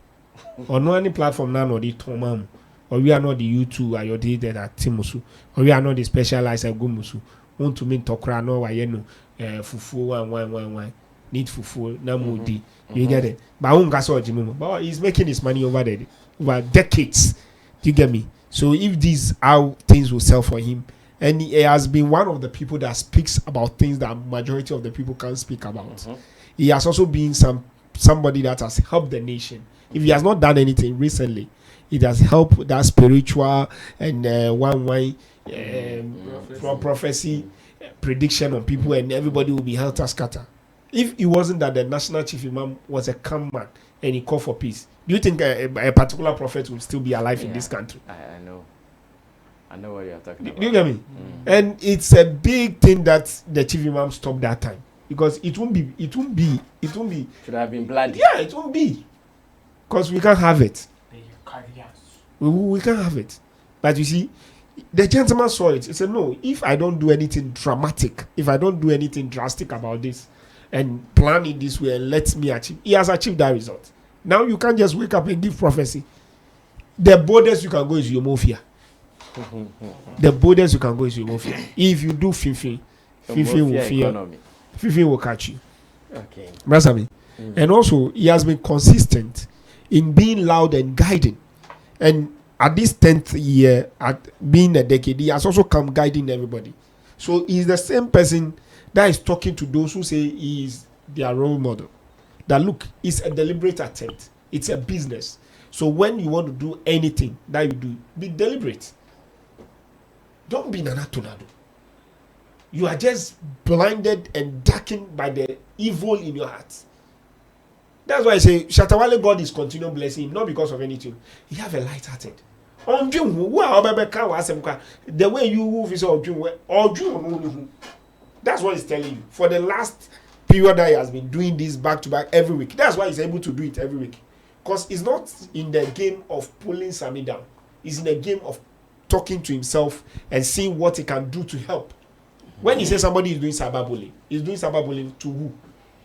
Or no any platform now or the Tomam. Or we are not the U2 or your data at Timusu. Or we are not the specialized at Gumusu. Want to mean Tokra no wayeno fufu one. Need fufu namudi. You get it? But I won't saw Jimmy. But he's making his money over decades. Do you get me? So if these how things will sell for him. And he has been one of the people that speaks about things that majority of the people can't speak about. He has also been somebody that has helped the nation. If he has not done anything recently, it has helped that spiritual and prophecy prediction on people, and everybody will be helter scatter. If it wasn't that the national chief imam was a calm man and he called for peace, do you think a particular prophet will still be alive in this country? I know what you're talking about. Do you get me? And it's a big thing that the chief imam stopped that time, because it won't be. Should have been bloody. Yeah, it won't be, because we can't have it. We can't have it. But you see, the gentleman saw it. He said, "No, if I don't do anything dramatic, if I don't do anything drastic about this, and plan it this way, and let me achieve," he has achieved that result. Now you can't just wake up and give prophecy. The boldest you can go is Yomofia. The boldest you can go is Yomofia. If you do Fifi will fear. Fifi will catch you. Okay. Brasami. And also, he has been consistent in being loud and guiding. And at this 10th year, at being a decade, he has also come guiding everybody. So he's the same person that is talking to those who say he is their role model. That look, it's a deliberate attempt. It's a business. So when you want to do anything that you do, be deliberate. Don't be Nana Tornado. You are just blinded and darkened by the evil in your heart. That's why I say Shatta Wale, God is continuing blessing him, not because of anything. He have a light hearted. The way you move is that's what he's telling you. For the last period that he has been doing this back to back every week. That's why he's able to do it every week. Because he's not in the game of pulling Sammy down. He's in the game of talking to himself and seeing what he can do to help. When he says somebody is doing cyberbullying, he's doing cyberbullying to who?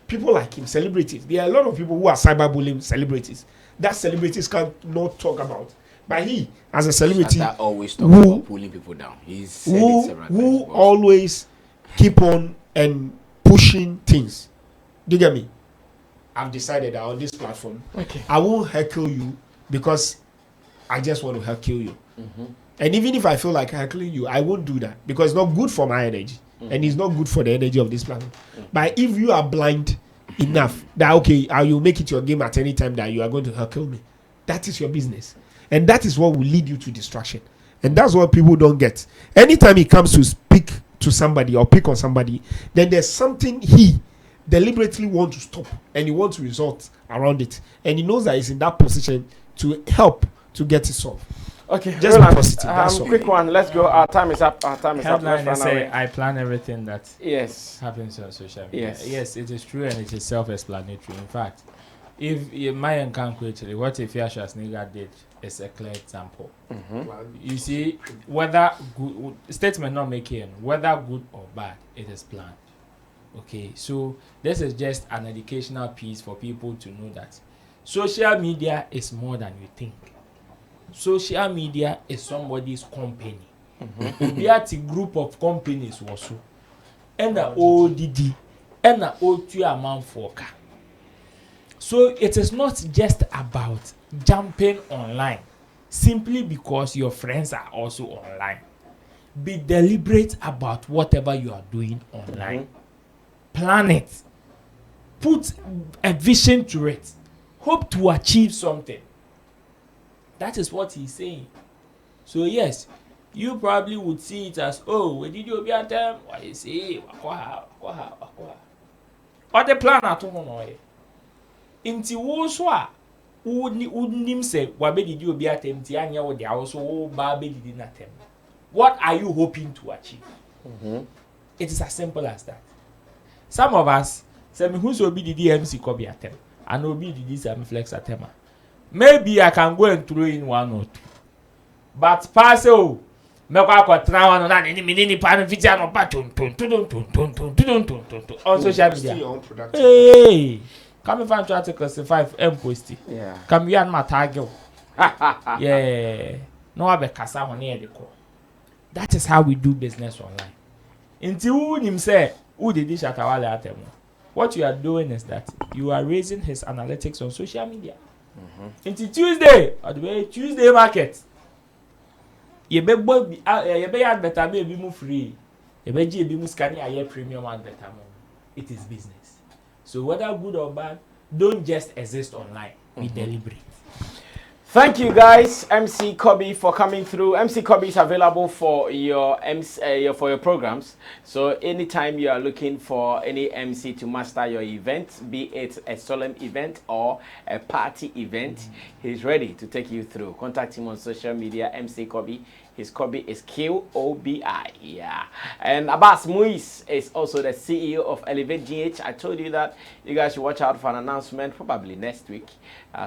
People like him, celebrities. There are a lot of people who are cyberbullying celebrities that celebrities cannot talk about. But he, as a celebrity, always talk about pulling people down. He's who always keep on and pushing things. Do you get me? I've decided that on this platform, I won't heckle you because I just want to heckle you. And even if I feel like heckling you, I won't do that because it's not good for my energy. and it's not good for the energy of this planet. But if you are blind enough that okay, I will make it your game at any time that you are going to heckle me, that is your business, and that is what will lead you to distraction. And that's what people don't get. Anytime he comes to speak to somebody or pick on somebody, then there's something he deliberately wants to stop, and he wants to result around it, and he knows that he's in that position to help to get it solved. Okay, just be positive. That's all. Quick one. Let's go. Our time is up. Headline is say I plan everything that happens on social media. Yes, it is true and it is self-explanatory. In fact, if my actually, what if Schwarzenegger did is a clear example. You see, whether good statement not making, whether good or bad, it is planned. Okay, so this is just an educational piece for people to know that social media is more than you think. Social media is somebody's company. We are a group of companies also. And the ODD and the O2 amount for car. So it is not just about jumping online simply because your friends are also online. Be deliberate about whatever you are doing online. Plan it. Put a vision to it. Hope to achieve something. That is what he's saying. So yes, you probably would see it as, oh, we did you be at them? What you say? What the plan at home? Inti wo so a wouldn't say what did you be at them? Tianya or the also baby did not them. What are you hoping to achieve? It is as simple as that. Some of us say me who's will be the DMC copy at them and will be the Sammy flex at them. Maybe I can go and throw in one or two. But pass oh, make a try on that any pan video on social media. Hey, come and find try to classify and post it. Yeah. Come here and my target. Yeah. No I be kasa on here the call. That is how we do business online. Until him say, who did this Shatta Wale at them? What you are doing is that you are raising his analytics on social media. Into Tuesday, or the way Tuesday market. You be better be move free. You be scanning a year premium and better. It is business. So whether good or bad, don't just exist online. Be deliberate. Thank you guys, MC Kobe, for coming through. MC Kobe is available for your for your programs. So anytime you are looking for any MC to master your event, be it a solemn event or a party event, he's ready to take you through. Contact him on social media, MC Kobe. His Kobe is Q-O-B-I. Yeah. And Abbas Muiz is also the CEO of Elevate GH. I told you that you guys should watch out for an announcement probably next week.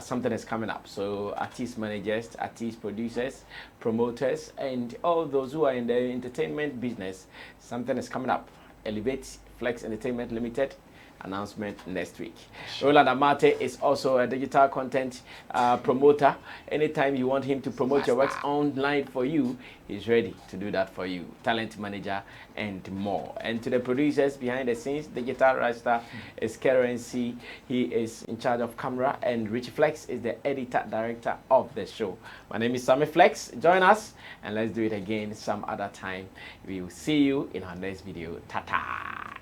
Something is coming up. So artist managers, artist producers, promoters, and all those who are in the entertainment business, something is coming up. Elevate Flex Entertainment Limited. Announcement next week. Roland Amate is also a digital content promoter. Anytime you want him to promote your works online for you, he's ready to do that for you. Talent manager and more. And to the producers behind the scenes, Digital Rasta is Currency. He is in charge of camera, and Richie Flex is the editor director of the show. My name is Sammy Flex. Join us and let's do it again some other time. We will see you in our next video. Ta-ta.